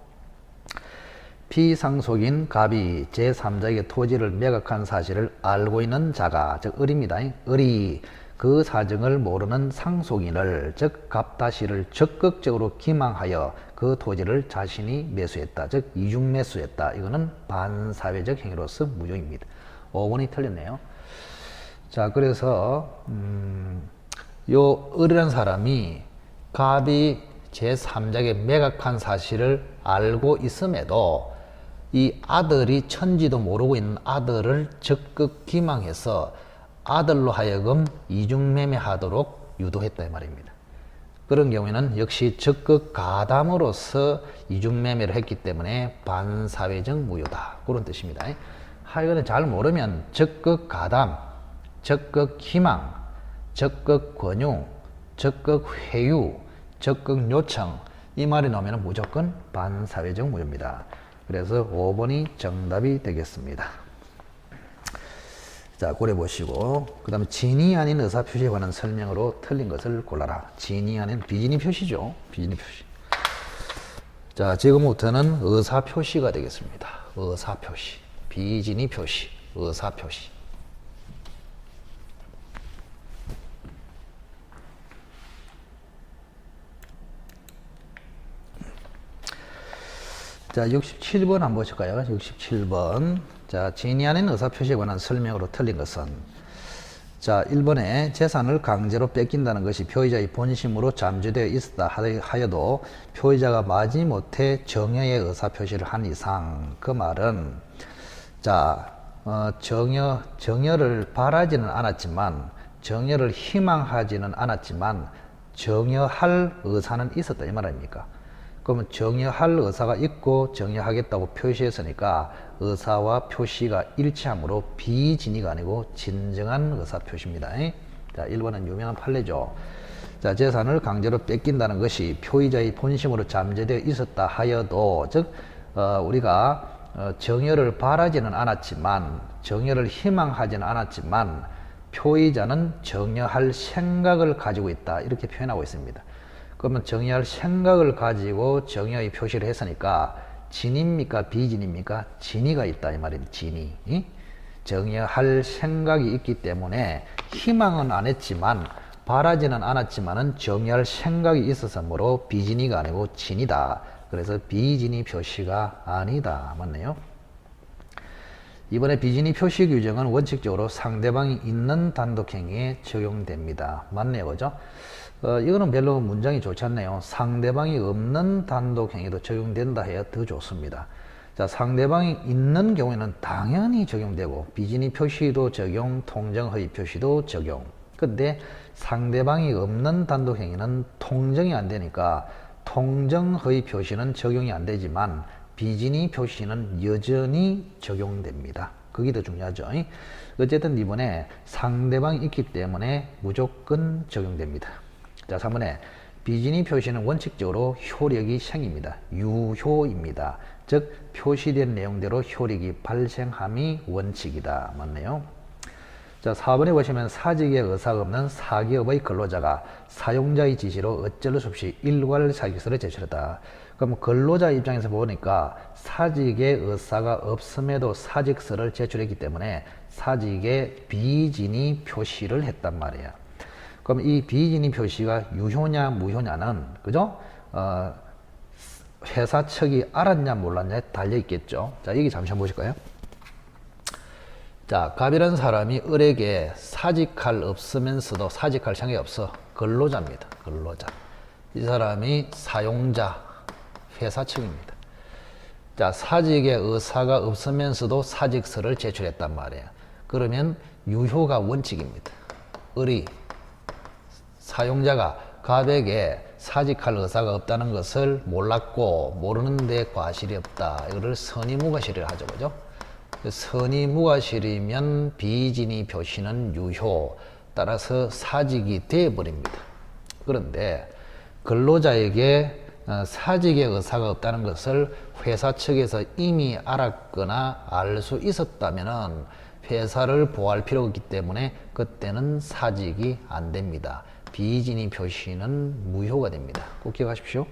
피상속인 갑이 제3자에게 토지를 매각한 사실을 알고 있는 자가, 즉 을입니다. 을이 그 사정을 모르는 상속인을, 즉 갑다씨를 적극적으로 기망하여 그 토지를 자신이 매수했다. 즉 이중매수했다. 이거는 반사회적 행위로서 무효입니다. 5번이 틀렸네요. 자, 그래서 요 을이라는 사람이 갑이 제3자에게 매각한 사실을 알고 있음에도 이 아들이 천지도 모르고 있는 아들을 적극 기망해서 아들로 하여금 이중매매하도록 유도했다 이 말입니다. 그런 경우에는 역시 적극 가담으로서 이중매매를 했기 때문에 반사회적 무효다. 그런 뜻입니다. 하여간 잘 모르면 적극 가담, 적극 희망, 적극 권유, 적극 회유, 적극 요청 이 말이 나오면 무조건 반사회적 무효입니다. 그래서 5번이 정답이 되겠습니다. 자, 고려 보시고 그 다음에 진이 아닌 의사표시에 관한 설명으로 틀린 것을 골라라. 진이 아닌 비진이 표시죠. 비진이 표시. 자, 지금부터는 의사표시가 되겠습니다. 의사표시. 비진이 표시. 의사표시. 자, 67번 한번 보실까요? 67번. 자, 진위 아닌 의사표시에 관한 설명으로 틀린 것은, 자, 1번에 재산을 강제로 뺏긴다는 것이 표의자의 본심으로 잠재되어 있었다 하여도 표의자가 마지못해 정여의 의사표시를 한 이상, 그 말은, 자, 정여를 바라지는 않았지만, 정여를 희망하지는 않았지만, 정여할 의사는 있었다 이 말 아닙니까? 그러면 정여할 의사가 있고 정여하겠다고 표시했으니까 의사와 표시가 일치하므로 비진위가 아니고 진정한 의사표시입니다. 자, 1번은 유명한 판례죠. 자, 재산을 강제로 뺏긴다는 것이 표의자의 본심으로 잠재되어 있었다 하여도, 즉 우리가 정여를 바라지는 않았지만, 정여를 희망하지는 않았지만 표의자는 정여할 생각을 가지고 있다 이렇게 표현하고 있습니다. 그러면 정여할 생각을 가지고 정여의 표시를 했으니까 진입니까 비진입니까? 진위가 있다 이 말입니다. 진위. 정여할 생각이 있기 때문에 희망은 안 했지만 바라지는 않았지만은 정여할 생각이 있어서므로 비진위가 아니고 진이다. 그래서 비진위 표시가 아니다. 맞네요. 이번에 비진위 표시 규정은 원칙적으로 상대방이 있는 단독행위에 적용됩니다. 맞네요. 그죠? 이거는 별로 문장이 좋지 않네요. 상대방이 없는 단독행위도 적용된다 해야 더 좋습니다. 자, 상대방이 있는 경우에는 당연히 적용되고 비진위 표시도 적용, 통정허위 표시도 적용. 근데 상대방이 없는 단독행위는 통정이 안 되니까 통정허위 표시는 적용이 안 되지만 비진위 표시는 여전히 적용됩니다. 그게 더 중요하죠. 어쨌든 이번에 상대방이 있기 때문에 무조건 적용됩니다. 자, 3번에 비진위 표시는 원칙적으로 효력이 생깁니다. 유효입니다. 즉 표시된 내용대로 효력이 발생함이 원칙이다. 맞네요. 자, 4번에 보시면 사직의 의사가 없는 사기업의 근로자가 사용자의 지시로 어쩔 수 없이 일괄 사직서를 제출했다. 그럼 근로자 입장에서 보니까 사직의 의사가 없음에도 사직서를 제출했기 때문에 사직의 비진위 표시를 했단 말이야. 그럼 이 비진위 표시가 유효냐 무효냐는, 그죠? 회사 측이 알았냐 몰랐냐에 달려 있겠죠. 자, 여기 잠시 한번 보실까요? 자, 갑이라는 사람이 을에게 사직할 없으면서도 사직할 생각이 없어. 근로자입니다. 근로자. 이 사람이 사용자, 회사 측입니다. 자, 사직의 의사가 없으면서도 사직서를 제출했단 말이에요. 그러면 유효가 원칙입니다. 을이, 사용자가 갑에게 사직할 의사가 없다는 것을 몰랐고 모르는데 과실이 없다. 이거를 선의무과실을 하죠. 그죠? 선의무과실이면 비진위 표시는 유효. 따라서 사직이 되어버립니다. 그런데 근로자에게 사직의 의사가 없다는 것을 회사 측에서 이미 알았거나 알 수 있었다면 회사를 보호할 필요가 없기 때문에 그때는 사직이 안 됩니다. 비진위 표시는 무효가 됩니다. 꼭 기억하십시오.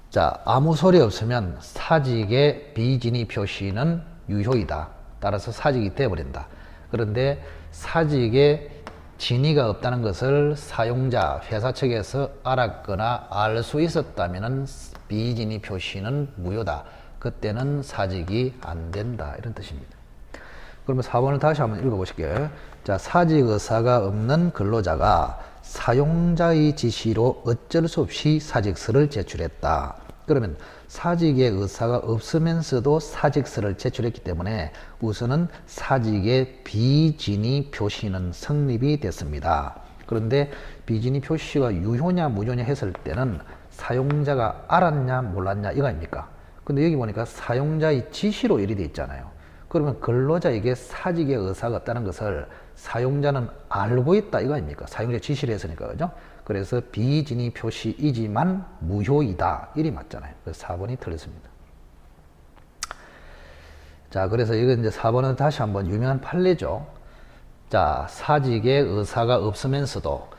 자, 아무 소리 없으면 사직의 비진위 표시는 유효이다. 따라서 사직이 되어버린다. 그런데 사직의 진위가 없다는 것을 사용자, 회사 측에서 알았거나 알 수 있었다면 비진위 표시는 무효다. 그때는 사직이 안 된다. 이런 뜻입니다. 그러면 4번을 다시 한번 읽어보실게요. 자, 사직 의사가 없는 근로자가 사용자의 지시로 어쩔 수 없이 사직서를 제출했다. 그러면 사직의 의사가 없으면서도 사직서를 제출했기 때문에 우선은 사직의 비진위 표시는 성립이 됐습니다. 그런데 비진위 표시가 유효냐 무효냐 했을 때는 사용자가 알았냐 몰랐냐 이거 아닙니까? 근데 여기 보니까 사용자의 지시로 일이 돼 있잖아요. 그러면 근로자에게 사직의 의사가 없다는 것을 사용자는 알고 있다 이거 아닙니까? 사용자 지시를 했으니까. 그죠? 그래서 비진위 표시이지만 무효이다. 일이 맞잖아요. 그래서 4번이 틀렸습니다. 자, 그래서 이거 이제 4번은 다시 한번 유명한 판례죠. 자, 사직의 의사가 없으면서도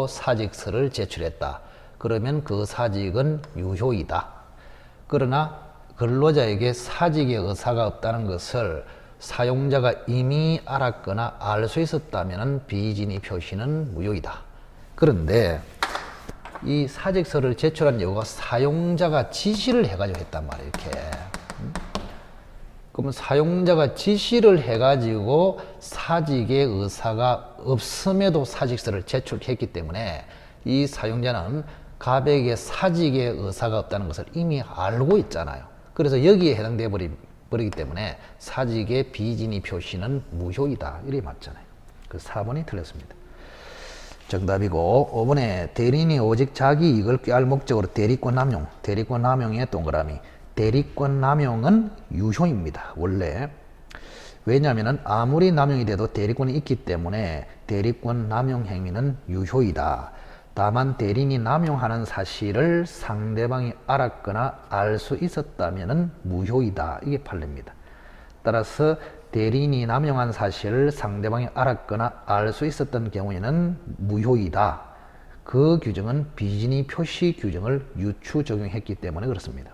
사직서를 제출했다. 그러면 그 사직은 유효이다. 그러나 근로자에게 사직의 의사가 없다는 것을 사용자가 이미 알았거나 알 수 있었다면 비진위 표시는 무효이다. 그런데 이 사직서를 제출한 이유가 사용자가 지시를 해가지고 했단 말이에요. 이렇게. 그러면 사용자가 지시를 해가지고 사직의 의사가 없음에도 사직서를 제출했기 때문에 이 사용자는 갑에게 사직의 의사가 없다는 것을 이미 알고 있잖아요. 그래서 여기에 해당되어 버리기 때문에 사직의 비진의 표시는 무효이다. 이렇게 맞잖아요. 그래서 4번이 틀렸습니다. 정답이고 5번에 대리인이 오직 자기 이익을 꾀할 목적으로 대리권 남용, 대리권 남용의 동그라미. 대리권 남용은 유효입니다. 원래. 왜냐하면 아무리 남용이 돼도 대리권이 있기 때문에 대리권 남용 행위는 유효이다. 다만 대리인이 남용하는 사실을 상대방이 알았거나 알 수 있었다면 무효이다. 이게 판례입니다. 따라서 대리인이 남용한 사실을 상대방이 알았거나 알 수 있었던 경우에는 무효이다. 그 규정은 비진의 표시 규정을 유추 적용했기 때문에 그렇습니다.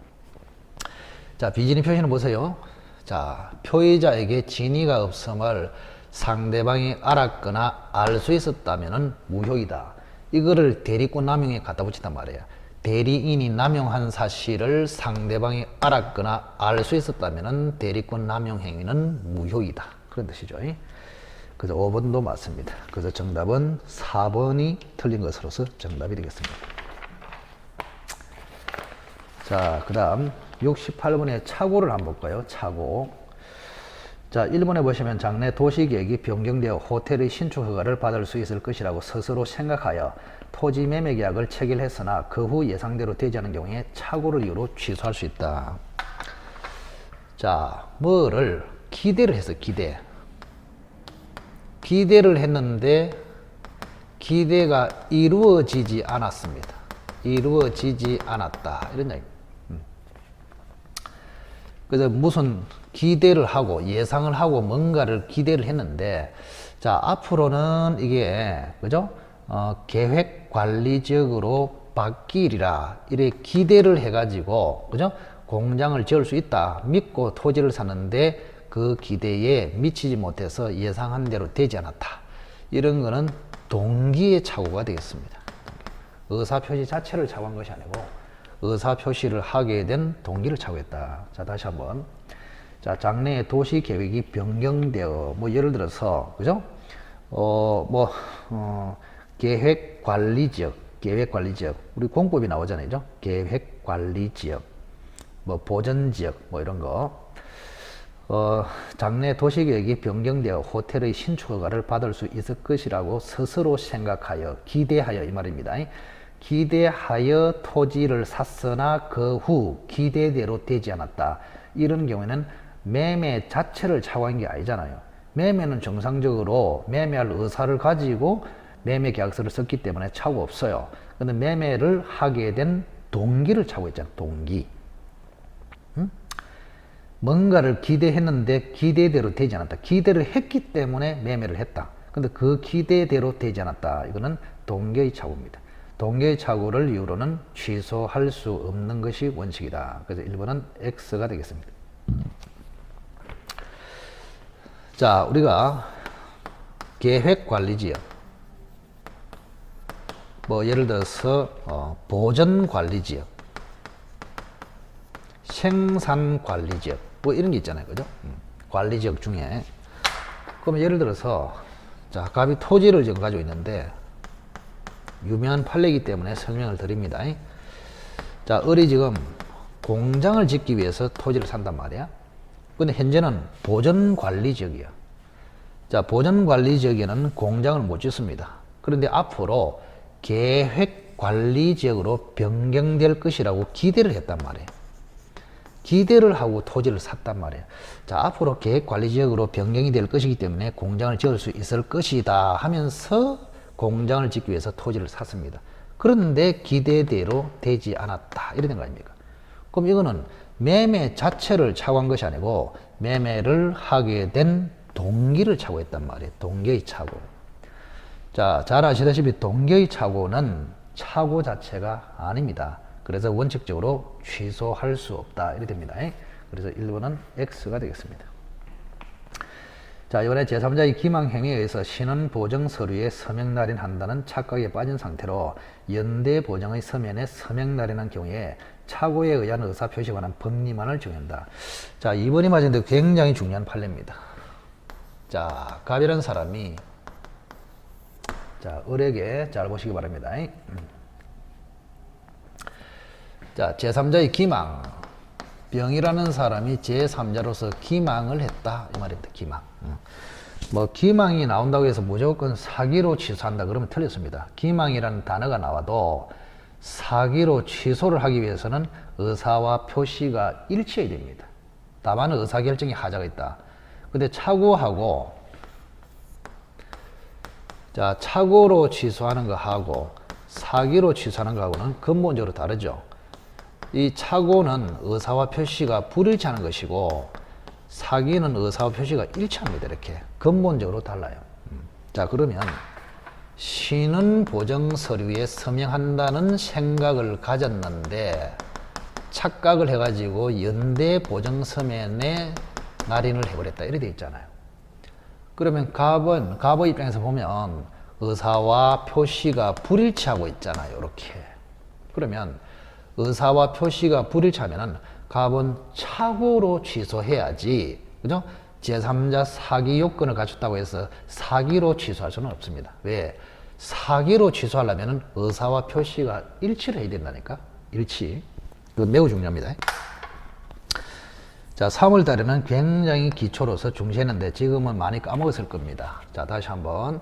자, 비진의 표시는 보세요. 자, 표의자에게 진위가 없음을 상대방이 알았거나 알 수 있었다면 무효이다. 이거를 대리권 남용에 갖다 붙인단 말이에요. 대리인이 남용한 사실을 상대방이 알았거나 알 수 있었다면 대리권 남용 행위는 무효이다. 그런 뜻이죠. 그래서 5번도 맞습니다. 그래서 정답은 4번이 틀린 것으로서 정답이 되겠습니다. 자, 그 다음 68번의 착오를 한번 볼까요? 착오. 자, 1번에 보시면 장래 도시계획이 변경되어 호텔의 신축 허가를 받을 수 있을 것이라고 스스로 생각하여 토지 매매 계약을 체결했으나 그 후 예상대로 되지 않은 경우에 착오를 이유로 취소할 수 있다. 자, 뭐를 기대를 했어. 기대를 했는데 기대가 이루어지지 않았습니다. 이루어지지 않았다. 이런 얘기입니다. 그래서 무슨 기대를 하고 예상을 하고 뭔가를 기대를 했는데, 자, 앞으로는 이게 그죠? 계획 관리적으로 바뀌리라 이렇게 기대를 해가지고 그죠? 공장을 지을 수 있다 믿고 토지를 샀는데 그 기대에 미치지 못해서 예상한 대로 되지 않았다. 이런 거는 동기의 착오가 되겠습니다. 의사표시 자체를 착오한 것이 아니고 의사표시를 하게 된 동기를 착오했다. 자, 다시 한번. 자, 장래의 도시 계획이 변경되어, 뭐, 예를 들어서, 그죠? 계획 관리 지역, 우리 공법이 나오잖아요. 그죠? 계획 관리 지역, 뭐, 보전 지역, 뭐, 이런 거. 장래 도시 계획이 변경되어 호텔의 신축 허가를 받을 수 있을 것이라고 스스로 생각하여, 기대하여, 이 말입니다. 기대하여 토지를 샀으나 그 후 기대대로 되지 않았다. 이런 경우에는 매매 자체를 착오한 게 아니잖아요. 매매는 정상적으로 매매할 의사를 가지고 매매 계약서를 썼기 때문에 착오 없어요. 근데 매매를 하게 된 동기를 착오했잖아요. 동기. 뭔가를 기대했는데 기대대로 되지 않았다. 기대를 했기 때문에 매매를 했다. 근데 그 기대대로 되지 않았다. 이거는 동기의 착오입니다. 동기의 착오를 이유로는 취소할 수 없는 것이 원칙이다. 그래서 1번은 X가 되겠습니다. 자, 우리가 계획관리지역, 뭐 예를 들어서 보전관리지역, 생산관리지역, 뭐 이런 게 있잖아요. 그죠? 관리지역 중에. 그럼 예를 들어서 자, 갑이 토지를 지금 가지고 있는데 유명한 판례이기 때문에 설명을 드립니다. 자, 을이 지금 공장을 짓기 위해서 토지를 산단 말이야. 근데 현재는 보전관리지역이야. 자, 보전관리지역에는 공장을 못 짓습니다. 그런데 앞으로 계획관리지역으로 변경될 것이라고 기대를 했단 말이에요. 기대를 하고 토지를 샀단 말이에요. 자, 앞으로 계획관리지역으로 변경이 될 것이기 때문에 공장을 지을 수 있을 것이다 하면서 공장을 짓기 위해서 토지를 샀습니다. 그런데 기대대로 되지 않았다. 이래 된 거 아닙니까? 그럼 이거는 매매 자체를 착오한 것이 아니고 매매를 하게 된 동기를 착오했단 말이에요. 동기의 착오. 자, 잘 아시다시피 동기의 착오는 착오 자체가 아닙니다. 그래서 원칙적으로 취소할 수 없다. 이래 됩니다. 그래서 1번은 X가 되겠습니다. 자, 이번에 제3자의 기망 행위에 의해서 신원 보정 서류에 서명 날인한다는 착각에 빠진 상태로 연대 보정의 서면에 서명 날인한 경우에 착오에 의한 의사 표시에 관한 법리만을 정한다. 자, 이번이 맞은데 굉장히 중요한 판례입니다. 자, 갑이라는 사람이 자, 을에게 잘 보시기 바랍니다. 자, 제3자의 기망. 병이라는 사람이 제3자로서 기망을 했다. 이 말입니다. 기망. 뭐, 기망이 나온다고 해서 무조건 사기로 취소한다. 그러면 틀렸습니다. 기망이라는 단어가 나와도 사기로 취소를 하기 위해서는 의사와 표시가 일치해야 됩니다. 다만 의사결정에 하자가 있다. 근데 착오하고, 자, 착오로 취소하는 거하고 사기로 취소하는 거하고는 근본적으로 다르죠. 이 착오는 의사와 표시가 불일치하는 것이고 사기는 의사와 표시가 일치합니다. 이렇게 근본적으로 달라요. 자, 그러면 신원 보정 서류에 서명한다는 생각을 가졌는데 착각을 해가지고 연대 보정 서면에 날인을 해버렸다. 이렇게 돼 있잖아요. 그러면 갑의 입장에서 보면 의사와 표시가 불일치하고 있잖아요. 이렇게. 그러면 의사와 표시가 불일치하면은 갑은 착오로 취소해야지. 그죠? 제3자 사기 요건을 갖췄다고 해서 사기로 취소할 수는 없습니다. 왜? 사기로 취소하려면은 의사와 표시가 일치를 해야 된다니까? 일치. 그건 매우 중요합니다. 자, 3월 달에는 굉장히 기초로서 중시했는데 지금은 많이 까먹었을 겁니다. 자, 다시 한번.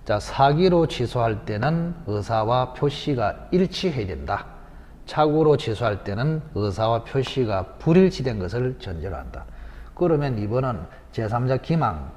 자, 사기로 취소할 때는 의사와 표시가 일치해야 된다. 착오로 취소할 때는 의사와 표시가 불일치된 것을 전제로 한다. 그러면 이번은 제3자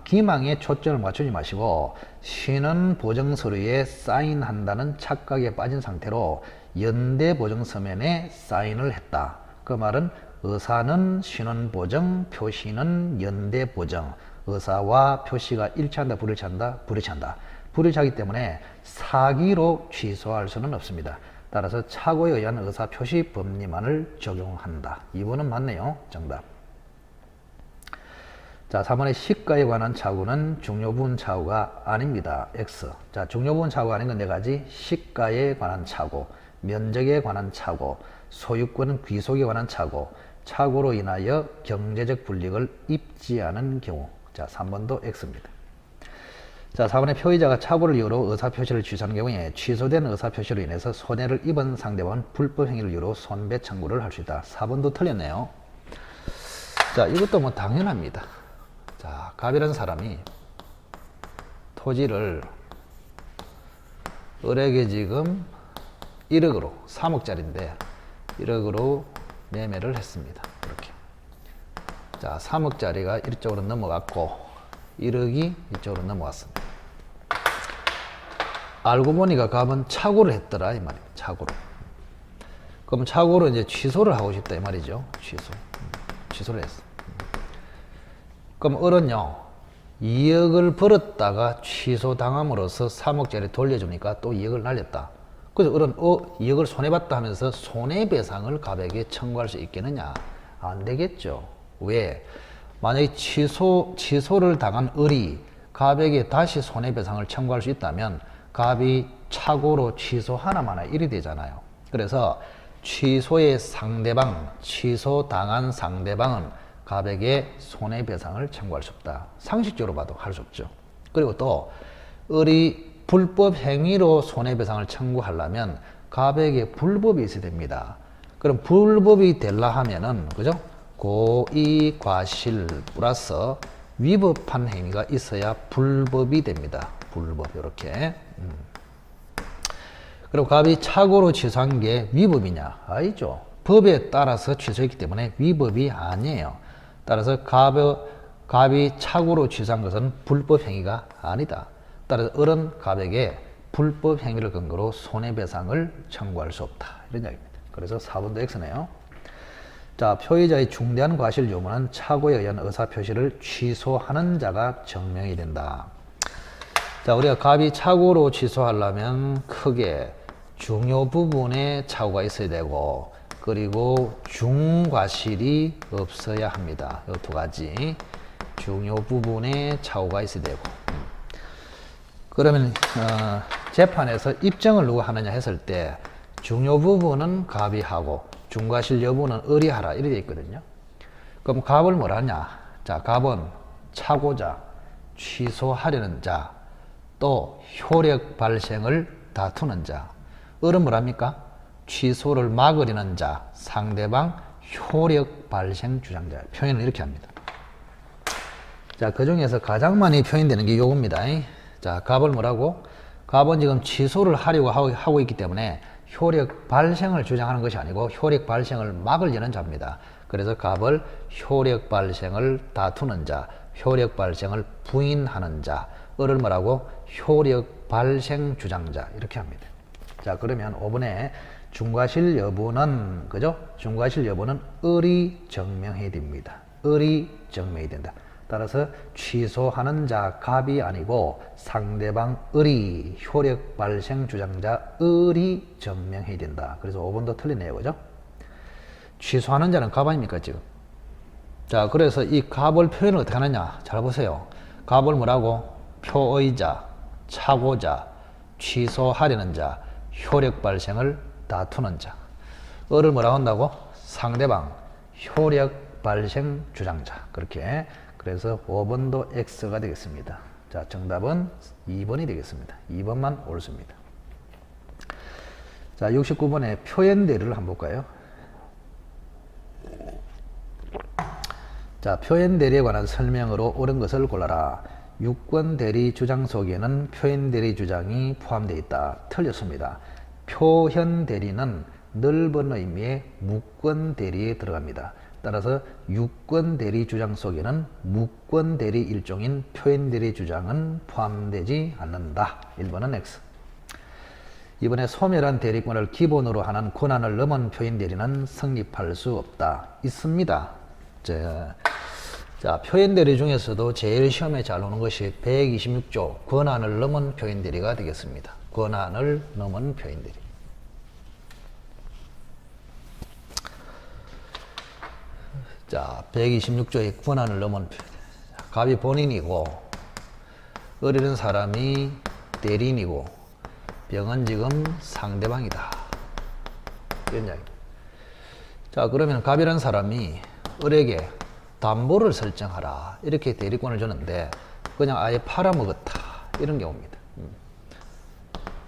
기망에 초점을 맞추지 마시고 신원 보정 서류에 사인한다는 착각에 빠진 상태로 연대 보정 서면에 사인을 했다. 그 말은 의사는 신원 보정, 표시는 연대 보정. 의사와 표시가 일치한다, 불일치한다, 불일치한다. 불일치하기 때문에 사기로 취소할 수는 없습니다. 따라서 착오에 의한 의사 표시 법리만을 적용한다. 2번은 맞네요. 정답. 자, 3번의 시가에 관한 착오는 중요부분 착오가 아닙니다. X. 자, 중요부분 착오가 아닌 건 네 가지. 시가에 관한 착오, 면적에 관한 착오, 소유권 귀속에 관한 착오, 착오로 인하여 경제적 불이익을 입지 않은 경우. 자, 3번도 X입니다. 자, 4번의 표의자가 착오를 이유로 의사표시를 취소하는 경우에 취소된 의사표시로 인해서 손해를 입은 상대방은 불법행위를 이유로 손배 청구를 할 수 있다. 4번도 틀렸네요. 자, 이것도 뭐 당연합니다. 자, 갑이라는 사람이 토지를 을에게 지금 1억으로 3억짜리인데 1억으로 매매를 했습니다. 이렇게. 자, 3억짜리가 이쪽으로 넘어갔고 1억이 이쪽으로 넘어왔습니다. 알고 보니까 갑은 착오를 했더라 이 말입니다. 착오로. 그럼 착오로 이제 취소를 하고 싶다 이 말이죠. 취소를 했어. 그럼 을은요 2억을 벌었다가 취소당함으로써 3억짜리 돌려주니까 또 2억을 날렸다. 그래서 을은 2억을 손해봤다 하면서 손해배상을 갑에게 청구할 수 있겠느냐? 안 되겠죠. 왜? 만약에 취소를 당한 을이 갑에게 다시 손해배상을 청구할 수 있다면 갑이 착오로 취소하나마나 일이 되잖아요. 그래서 취소의 상대방, 취소당한 상대방은 갑에게 손해배상을 청구할 수 없다. 상식적으로 봐도 할 수 없죠. 그리고 또 을이 불법 행위로 손해배상을 청구하려면 갑에게 불법이 있어야 됩니다. 그럼 불법이 되려 하면은 그죠? 고의 과실 플러스 위법한 행위가 있어야 불법이 됩니다. 불법 이렇게. 그리고 갑이 착오로 취소한 게 위법이냐? 아니죠. 법에 따라서 취소했기 때문에 위법이 아니에요. 따라서 갑이 착오로 취소한 것은 불법 행위가 아니다. 따라서 을은 갑에게 불법 행위를 근거로 손해배상을 청구할 수 없다. 이런 이야기입니다. 그래서 4번도 X네요. 자, 표의자의 중대한 과실 유무는 착오에 의한 의사표시를 취소하는 자가 증명이 된다. 자, 우리가 갑이 착오로 취소하려면 크게 중요 부분에 착오가 있어야 되고 그리고 중과실이 없어야 합니다. 이 두 가지. 중요 부분에 착오가 있어야 되고. 그러면 재판에서 입증을 누가 하느냐 했을 때 중요 부분은 갑이하고 중과실 여부는 을이하라 이렇게 되어 있거든요. 그럼 갑을 뭐라 하냐? 자, 갑은 차고자, 취소하려는 자, 또 효력 발생을 다투는 자. 을은 뭐랍니까? 취소를 막으려는 자, 상대방 효력 발생 주장자. 표현을 이렇게 합니다. 자, 그 중에서 가장 많이 표현되는 게 요겁니다. 자, 갑을 뭐라고? 갑은 지금 취소를 하려고 하고 있기 때문에 효력 발생을 주장하는 것이 아니고 효력 발생을 막으려는 자입니다. 그래서 갑을 효력 발생을 다투는 자, 효력 발생을 부인하는 자, 을을 뭐라고? 효력 발생 주장자 이렇게 합니다. 자, 그러면 5번에 중과실 여부는 그죠? 중과실 여부는 을이 증명해야 됩니다. 을이 증명해야 된다. 따라서 취소하는 자 갑이 아니고 상대방 을이 효력 발생 주장자 을이 증명해야 된다. 그래서 5번도 틀리네요. 그죠? 취소하는 자는 갑 아닙니까 지금? 자, 그래서 이 갑을 표현을 어떻게 하느냐? 잘 보세요. 갑을 뭐라고? 표의자, 차고자, 취소하려는 자, 효력 발생을 다투는 자. 을을 뭐라고 한다고? 상대방 효력 발생 주장자. 그렇게. 그래서 5번도 X가 되겠습니다. 자, 정답은 2번이 되겠습니다. 2번만 옳습니다. 자, 69번에 표현 대리를 한번 볼까요? 자, 표현 대리에 관한 설명으로 옳은 것을 골라라. 유권 대리 주장 속에는 표현 대리 주장이 포함되어 있다. 틀렸습니다. 표현 대리는 넓은 의미의 무권 대리에 들어갑니다. 따라서 유권 대리 주장 속에는 무권 대리 일종인 표현 대리 주장은 포함되지 않는다. 1번은 X. 이번에 소멸한 대리권을 기본으로 하는 권한을 넘은 표현 대리는 성립할 수 없다. 있습니다. 자, 표현 대리 중에서도 제일 시험에 잘 오는 것이 126조 권한을 넘은 표현 대리가 되겠습니다. 권한을 넘은 표현 대리. 자, 126조의 권한을 넘은 표현. 갑이 본인이고 을이라는 사람이 대리인이고 병은 지금 상대방이다. 이런 이야기입니다. 자, 그러면 갑이라는 사람이 을에게 담보를 설정하라 이렇게 대리권을 주는데 그냥 아예 팔아먹었다 이런 경우입니다.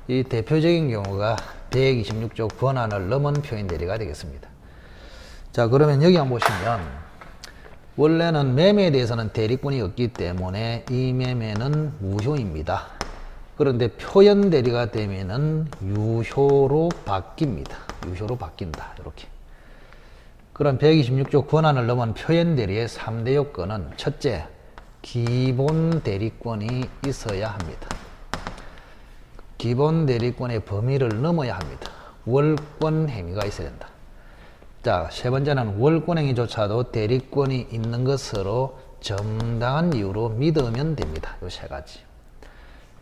이 대표적인 경우가 126조 권한을 넘은 표현 대리가 되겠습니다. 자, 그러면 여기 한번 보시면 원래는 매매에 대해서는 대리권이 없기 때문에 이 매매는 무효입니다. 그런데 표현 대리가 되면은 유효로 바뀝니다. 유효로 바뀐다. 이렇게. 그럼 126조 권한을 넘은 표현 대리의 3대 요건은 첫째, 기본 대리권이 있어야 합니다. 기본 대리권의 범위를 넘어야 합니다. 월권 행위가 있어야 된다. 자, 세 번째는 월권 행위조차도 대리권이 있는 것으로 정당한 이유로 믿으면 됩니다. 요 세 가지.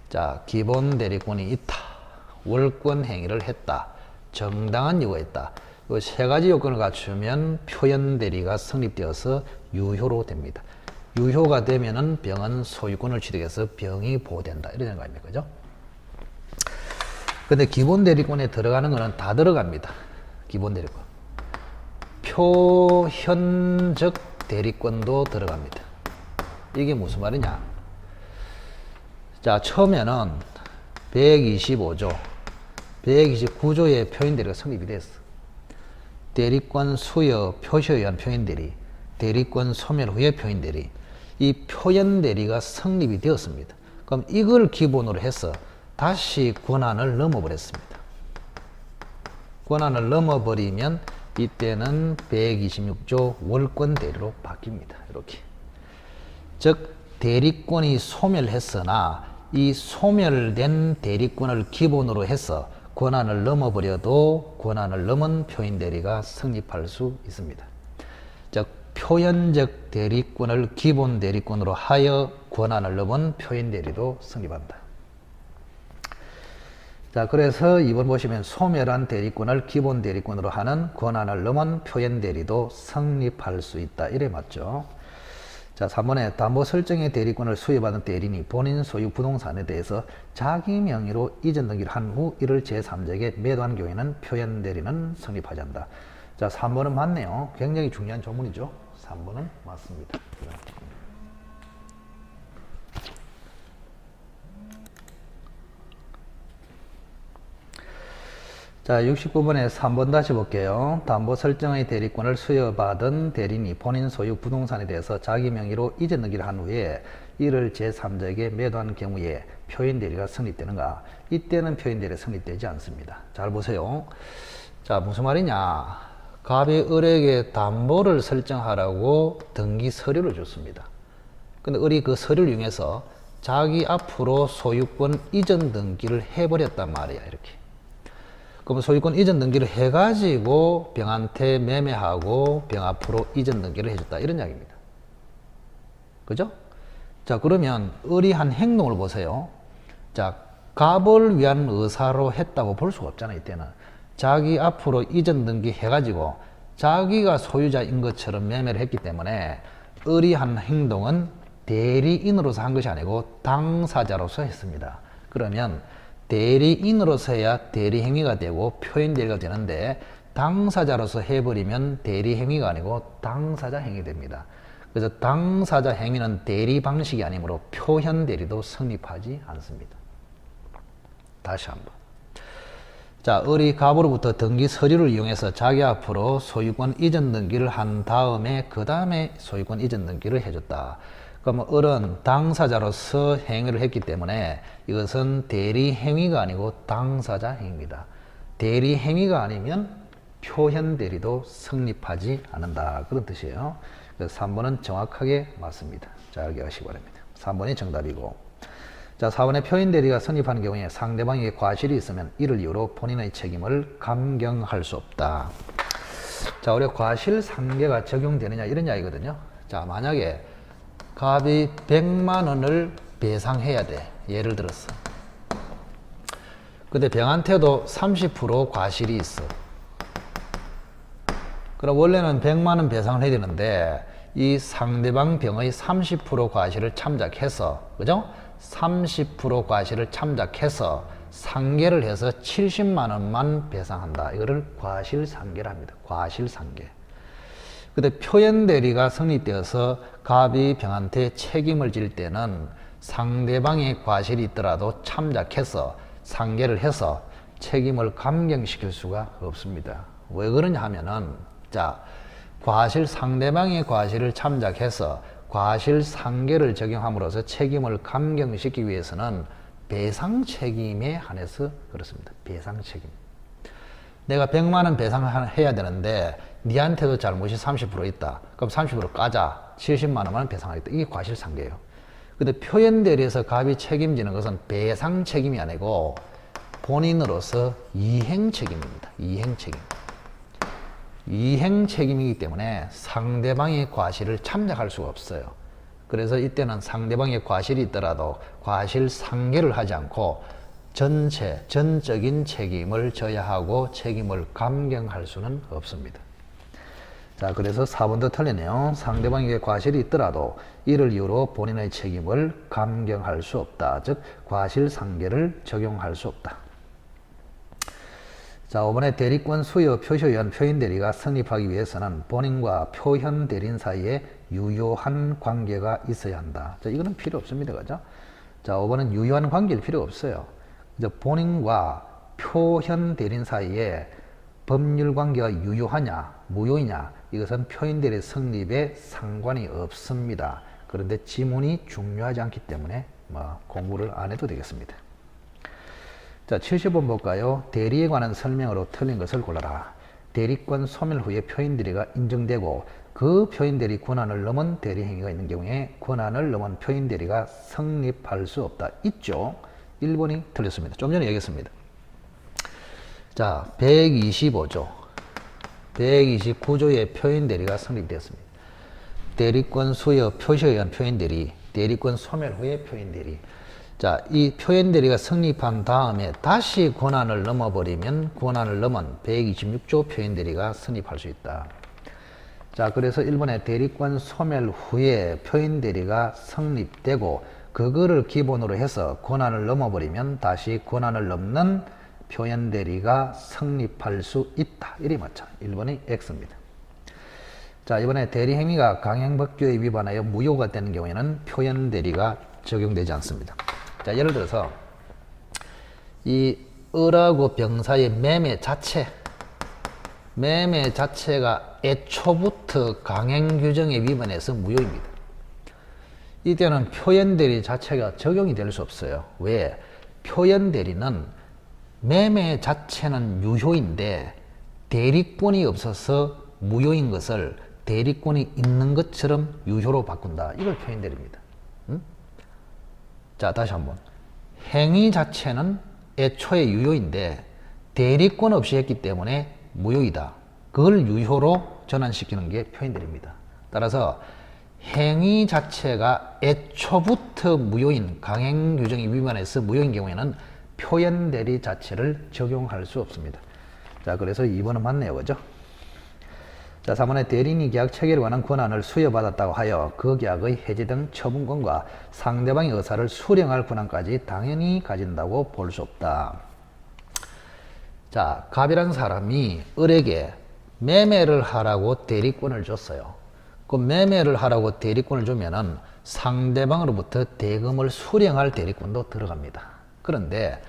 자, 기본 대리권이 있다. 월권 행위를 했다. 정당한 이유가 있다. 요 세 가지 요건을 갖추면 표현 대리가 성립되어서 유효로 됩니다. 유효가 되면은 병은 소유권을 취득해서 병이 보호된다. 이런 거 아닙니까? 그죠? 근데 기본 대리권에 들어가는 거는 다 들어갑니다. 기본 대리권. 표현적 대리권도 들어갑니다. 이게 무슨 말이냐? 자, 처음에는 125조, 129조의 표현 대리가 성립이 됐어. 대리권 수여 표시에 의한 표현 대리, 대리권 소멸 후의 표현 대리. 이 표현 대리가 성립이 되었습니다. 그럼 이걸 기본으로 해서 다시 권한을 넘어버렸습니다. 권한을 넘어버리면 이때는 126조 월권 대리로 바뀝니다. 이렇게. 즉 대리권이 소멸했으나 이 소멸된 대리권을 기본으로 해서 권한을 넘어버려도 권한을 넘은 표현 대리가 성립할 수 있습니다. 즉 표현적 대리권을 기본 대리권으로 하여 권한을 넘은 표현 대리도 성립한다. 자, 그래서 2번 보시면 소멸한 대리권을 기본 대리권으로 하는 권한을 넘은 표현 대리도 성립할 수 있다. 이래 맞죠? 자, 3번에 담보 설정의 대리권을 수여받은 대리인이 본인 소유 부동산에 대해서 자기 명의로 이전 등기를 한 후 이를 제3자에게 매도한 경우에는 표현 대리는 성립하지 않는다. 자, 3번은 맞네요. 굉장히 중요한 조문이죠. 3번은 맞습니다. 자, 69번에 3번 다시 볼게요. 담보 설정의 대리권을 수여받은 대리인이 본인 소유 부동산에 대해서 자기 명의로 이전 등기를 한 후에 이를 제3자에게 매도한 경우에 표현 대리가 성립되는가? 이때는 표현 대리가 성립되지 않습니다. 잘 보세요. 자, 무슨 말이냐? 갑이 을에게 담보를 설정하라고 등기 서류를 줬습니다. 근데 을이 그 서류를 이용해서 자기 앞으로 소유권 이전 등기를 해버렸단 말이야, 이렇게. 그럼 소유권 이전 등기를 해가지고 병한테 매매하고 병 앞으로 이전 등기를 해줬다, 이런 이야기입니다. 그죠? 자, 그러면 을이 한 행동을 보세요. 자, 갑을 위한 의사로 했다고 볼 수가 없잖아요, 이때는. 자기 앞으로 이전 등기 해가지고 자기가 소유자인 것처럼 매매를 했기 때문에 을이 한 행동은 대리인으로서 한 것이 아니고 당사자로서 했습니다. 그러면 대리인으로서 해야 대리행위가 되고 표현대리가 되는데 당사자로서 해버리면 대리행위가 아니고 당사자 행위 됩니다. 그래서 당사자 행위는 대리 방식이 아니므로 표현대리도 성립하지 않습니다. 다시 한번. 자, 을이 갑으로부터 등기 서류를 이용해서 자기 앞으로 소유권 이전 등기를 한 다음에 그 다음에 소유권 이전 등기를 해줬다. 그러면 을은 당사자로서 행위를 했기 때문에 이것은 대리 행위가 아니고 당사자 행위입니다. 대리 행위가 아니면 표현 대리도 성립하지 않는다, 그런 뜻이에요. 그래서 3번은 정확하게 맞습니다. 자, 알게 하시기 바랍니다. 3번이 정답이고. 자, 4번에 표현 대리가 성립하는 경우에 상대방에게 과실이 있으면 이를 이유로 본인의 책임을 감경할 수 없다. 자, 우리가 과실 상계가 적용되느냐 이런 이야기거든요. 자, 만약에 갑이 100만 원을 배상해야 돼. 예를 들어서. 근데 병한테도 30% 과실이 있어. 그럼 원래는 100만 원 배상을 해야 되는데 이 상대방 병의 30% 과실을 참작해서, 그죠? 30% 과실을 참작해서 상계를 해서 70만 원만 배상한다. 이거를 과실상계를 합니다. 과실상계. 근데 표현 대리가 성립되어서 갑이 병한테 책임을 질 때는 상대방의 과실이 있더라도 참작해서 상계를 해서 책임을 감경시킬 수가 없습니다. 왜 그러냐 하면은, 자, 상대방의 과실을 참작해서 과실 상계를 적용함으로써 책임을 감경시키기 위해서는 배상 책임에 한해서 그렇습니다. 배상 책임. 내가 100만 원 배상해야 되는데 니한테도 잘못이 30% 있다. 그럼 30% 까자. 70만 원만 배상하겠다. 이게 과실상계예요. 근데 표현 대리에서 갑이 책임지는 것은 배상 책임이 아니고 본인으로서 이행 책임입니다. 이행 책임. 이행 책임이기 때문에 상대방의 과실을 참작할 수가 없어요. 그래서 이때는 상대방의 과실이 있더라도 과실상계를 하지 않고 전적인 책임을 져야 하고 책임을 감경할 수는 없습니다. 자, 그래서 4번도 틀리네요. 상대방에게 과실이 있더라도 이를 이유로 본인의 책임을 감경할 수 없다. 즉 과실상계를 적용할 수 없다. 자, 5번에 대리권 수여 표시에 의한 표현대리가 성립하기 위해서는 본인과 표현대리인 사이에 유효한 관계가 있어야 한다. 자, 이거는 필요 없습니다. 그죠? 자, 5번은 유효한 관계일 필요 없어요. 본인과 표현대리인 사이에 법률 관계가 유효하냐, 무효이냐, 이것은 표현대리 성립에 상관이 없습니다. 그런데 지문이 중요하지 않기 때문에 공부를 안 해도 되겠습니다. 자, 70번 볼까요? 대리에 관한 설명으로 틀린 것을 골라라. 대리권 소멸 후에 표현대리가 인정되고 그 표현대리 권한을 넘은 대리행위가 있는 경우에 권한을 넘은 표현대리가 성립할 수 없다. 있죠? 1번이 틀렸습니다. 좀 전에 얘기했습니다. 자, 125조, 129조의 표현대리가 성립되었습니다. 대리권 수여 표시에 의한 표현대리, 대리권 소멸 후에 표현대리. 자, 이 표현대리가 성립한 다음에 다시 권한을 넘어버리면 권한을 넘은 126조 표현대리가 성립할 수 있다. 자, 그래서 1번에 대리권 소멸 후에 표현 대리가 성립되고 그거를 기본으로 해서 권한을 넘어버리면 다시 권한을 넘는 표현 대리가 성립할 수 있다. 이리 맞죠. 1번이 X입니다. 자, 이번에 대리 행위가 강행법규에 위반하여 무효가 되는 경우에는 표현 대리가 적용되지 않습니다. 자, 예를 들어서 이 을하고 병사의 매매 자체가 애초부터 강행 규정에 위반해서 무효입니다. 이때는 표현 대리 자체가 적용이 될 수 없어요. 왜? 표현 대리는 매매 자체는 유효인데 대리권이 없어서 무효인 것을 대리권이 있는 것처럼 유효로 바꾼다. 이걸 표현 대리입니다. 자, 다시 한번. 행위 자체는 애초에 유효인데 대리권 없이 했기 때문에 무효이다. 그걸 유효로 전환시키는 게 표현 대리입니다. 따라서 행위 자체가 애초부터 무효인 강행 규정이 위반해서 무효인 경우에는 표현 대리 자체를 적용할 수 없습니다. 자, 그래서 2번은 맞네요. 그죠? 자, 3번에 대리인이 계약 체결에 관한 권한을 수여받았다고 하여 그 계약의 해지 등 처분권과 상대방의 의사를 수령할 권한까지 당연히 가진다고 볼 수 없다. 자, 갑이라는 사람이 을에게 매매를 하라고 대리권을 줬어요. 그 매매를 하라고 대리권을 주면은 상대방으로부터 대금을 수령할 대리권도 들어갑니다. 그런데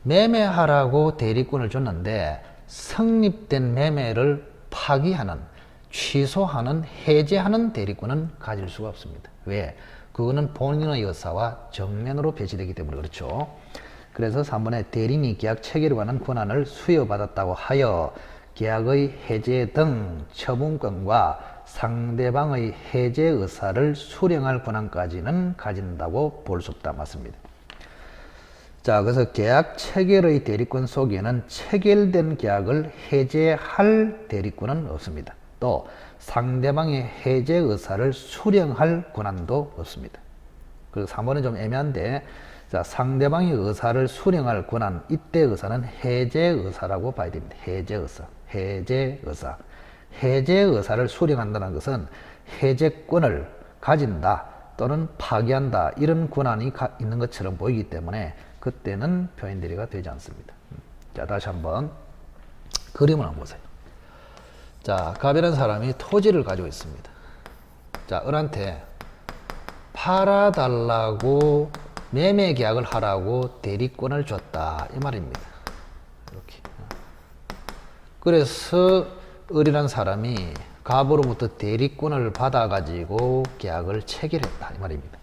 매매하라고 대리권을 줬는데 성립된 매매를 파기하는, 취소하는, 해제하는 대리권은 가질 수가 없습니다. 왜? 그거는 본인의 의사와 정면으로 배치되기 때문에 그렇죠. 그래서 3번에 대리인이 계약 체결에 관한 권한을 수여받았다고 하여 계약의 해제 등 처분권과 상대방의 해제 의사를 수령할 권한까지는 가진다고 볼 수 없다. 맞습니다. 자, 그래서 계약 체결의 대리권 속에는 체결된 계약을 해제할 대리권은 없습니다. 또 상대방의 해제 의사를 수령할 권한도 없습니다. 그리고 3번은 좀 애매한데, 자, 상대방의 의사를 수령할 권한, 이때 의사는 해제 의사라고 봐야 됩니다. 해제 의사. 해제 의사를 수령한다는 것은 해제권을 가진다 또는 파기한다 이런 권한이 있는 것처럼 보이기 때문에 그때는 표현 대리가 되지 않습니다. 자, 다시 한번 그림을 한번 보세요. 자, 갑이라는 사람이 토지를 가지고 있습니다. 자, 을한테 팔아달라고 매매 계약을 하라고 대리권을 줬다 이 말입니다. 이렇게. 그래서 을이라는 사람이 갑으로부터 대리권을 받아가지고 계약을 체결했다 이 말입니다.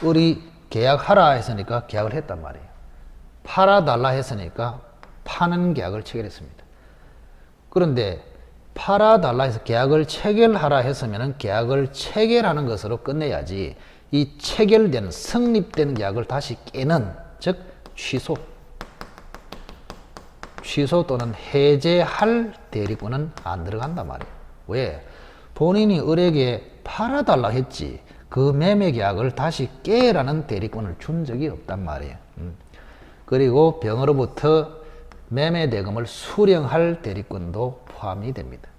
을이 계약하라 했으니까 계약을 했단 말이에요. 팔아달라 했으니까 파는 계약을 체결했습니다. 그런데 팔아달라 해서 계약을 체결하라 했으면 계약을 체결하는 것으로 끝내야지, 이 체결된 성립된 계약을 다시 깨는, 즉 취소 또는 해제할 대리권은 안 들어간단 말이에요. 왜? 본인이 을에게 팔아달라 했지 그 매매 계약을 다시 깨라는 대리권을 준 적이 없단 말이에요. 그리고 병으로부터 매매 대금을 수령할 대리권도 포함이 됩니다.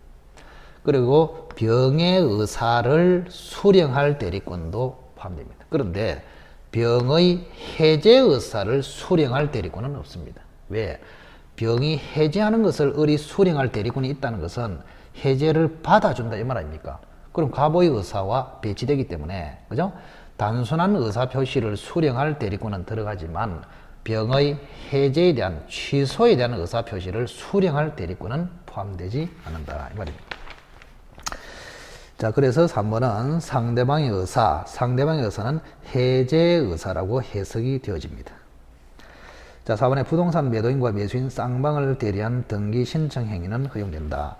그리고 병의 의사를 수령할 대리권도 포함됩니다. 그런데 병의 해제 의사를 수령할 대리권은 없습니다. 왜? 병이 해제하는 것을 을이 수령할 대리권이 있다는 것은 해제를 받아준다 이 말 아닙니까? 그럼 갑의 의사와 배치되기 때문에, 그죠? 단순한 의사 표시를 수령할 대리권은 들어가지만 병의 해제에 대한, 취소에 대한 의사 표시를 수령할 대리권은 포함되지 않는다 이 말입니다. 자, 그래서 3번은 상대방의 의사는 해제 의사라고 해석이 되어집니다. 자, 4번에 부동산 매도인과 매수인 쌍방을 대리한 등기 신청 행위는 허용된다.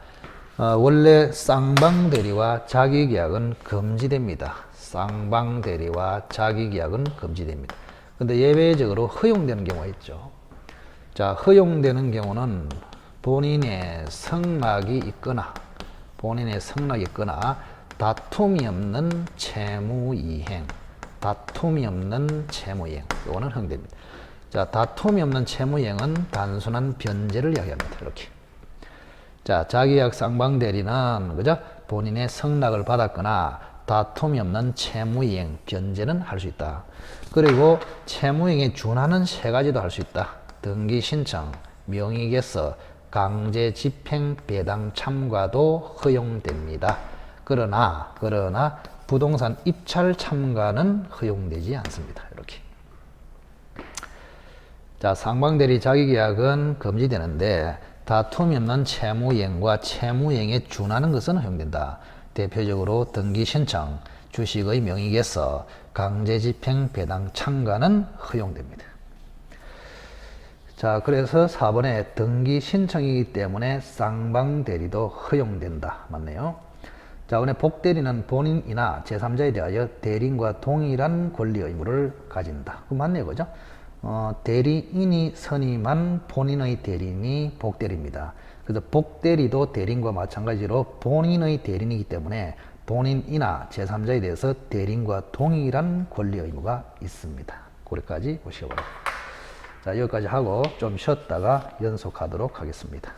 원래 쌍방 대리와 자기 계약은 금지됩니다. 쌍방 대리와 자기 계약은 금지됩니다. 근데 예외적으로 허용되는 경우가 있죠. 자, 허용되는 경우는 본인의 성락이 있거나 다툼이 없는 채무이행, 이거는 허용됩니다. 자, 다툼이 없는 채무이행은 단순한 변제를 이야기합니다. 이렇게. 자, 자기약 쌍방대리는 그죠? 본인의 성락을 받았거나 다툼이 없는 채무이행, 변제는 할 수 있다. 그리고 채무이행에 준하는 세 가지도 할 수 있다. 등기 신청, 명의개서, 강제 집행 배당 참가도 허용됩니다. 그러나 부동산 입찰 참가는 허용되지 않습니다. 이렇게. 자, 상방대리 자기계약은 금지되는데 다툼이 없는 채무이행과 채무이행에 준하는 것은 허용된다. 대표적으로 등기 신청, 주식의 명의개서, 강제집행 배당 참가는 허용됩니다. 자, 그래서 4번에 등기 신청이기 때문에 쌍방대리도 허용된다. 맞네요. 자, 오늘 복대리는 본인이나 제3자에 대하여 대리인과 동일한 권리 의무를 가진다. 그 맞네요. 그죠? 대리인이 선임한 본인의 대리인이 복대리입니다. 그래서 복대리도 대리인과 마찬가지로 본인의 대리인이기 때문에 본인이나 제3자에 대해서 대리인과 동일한 권리 의무가 있습니다. 거기까지 보시기 바랍니다. 자, 여기까지 하고 좀 쉬었다가 연속하도록 하겠습니다.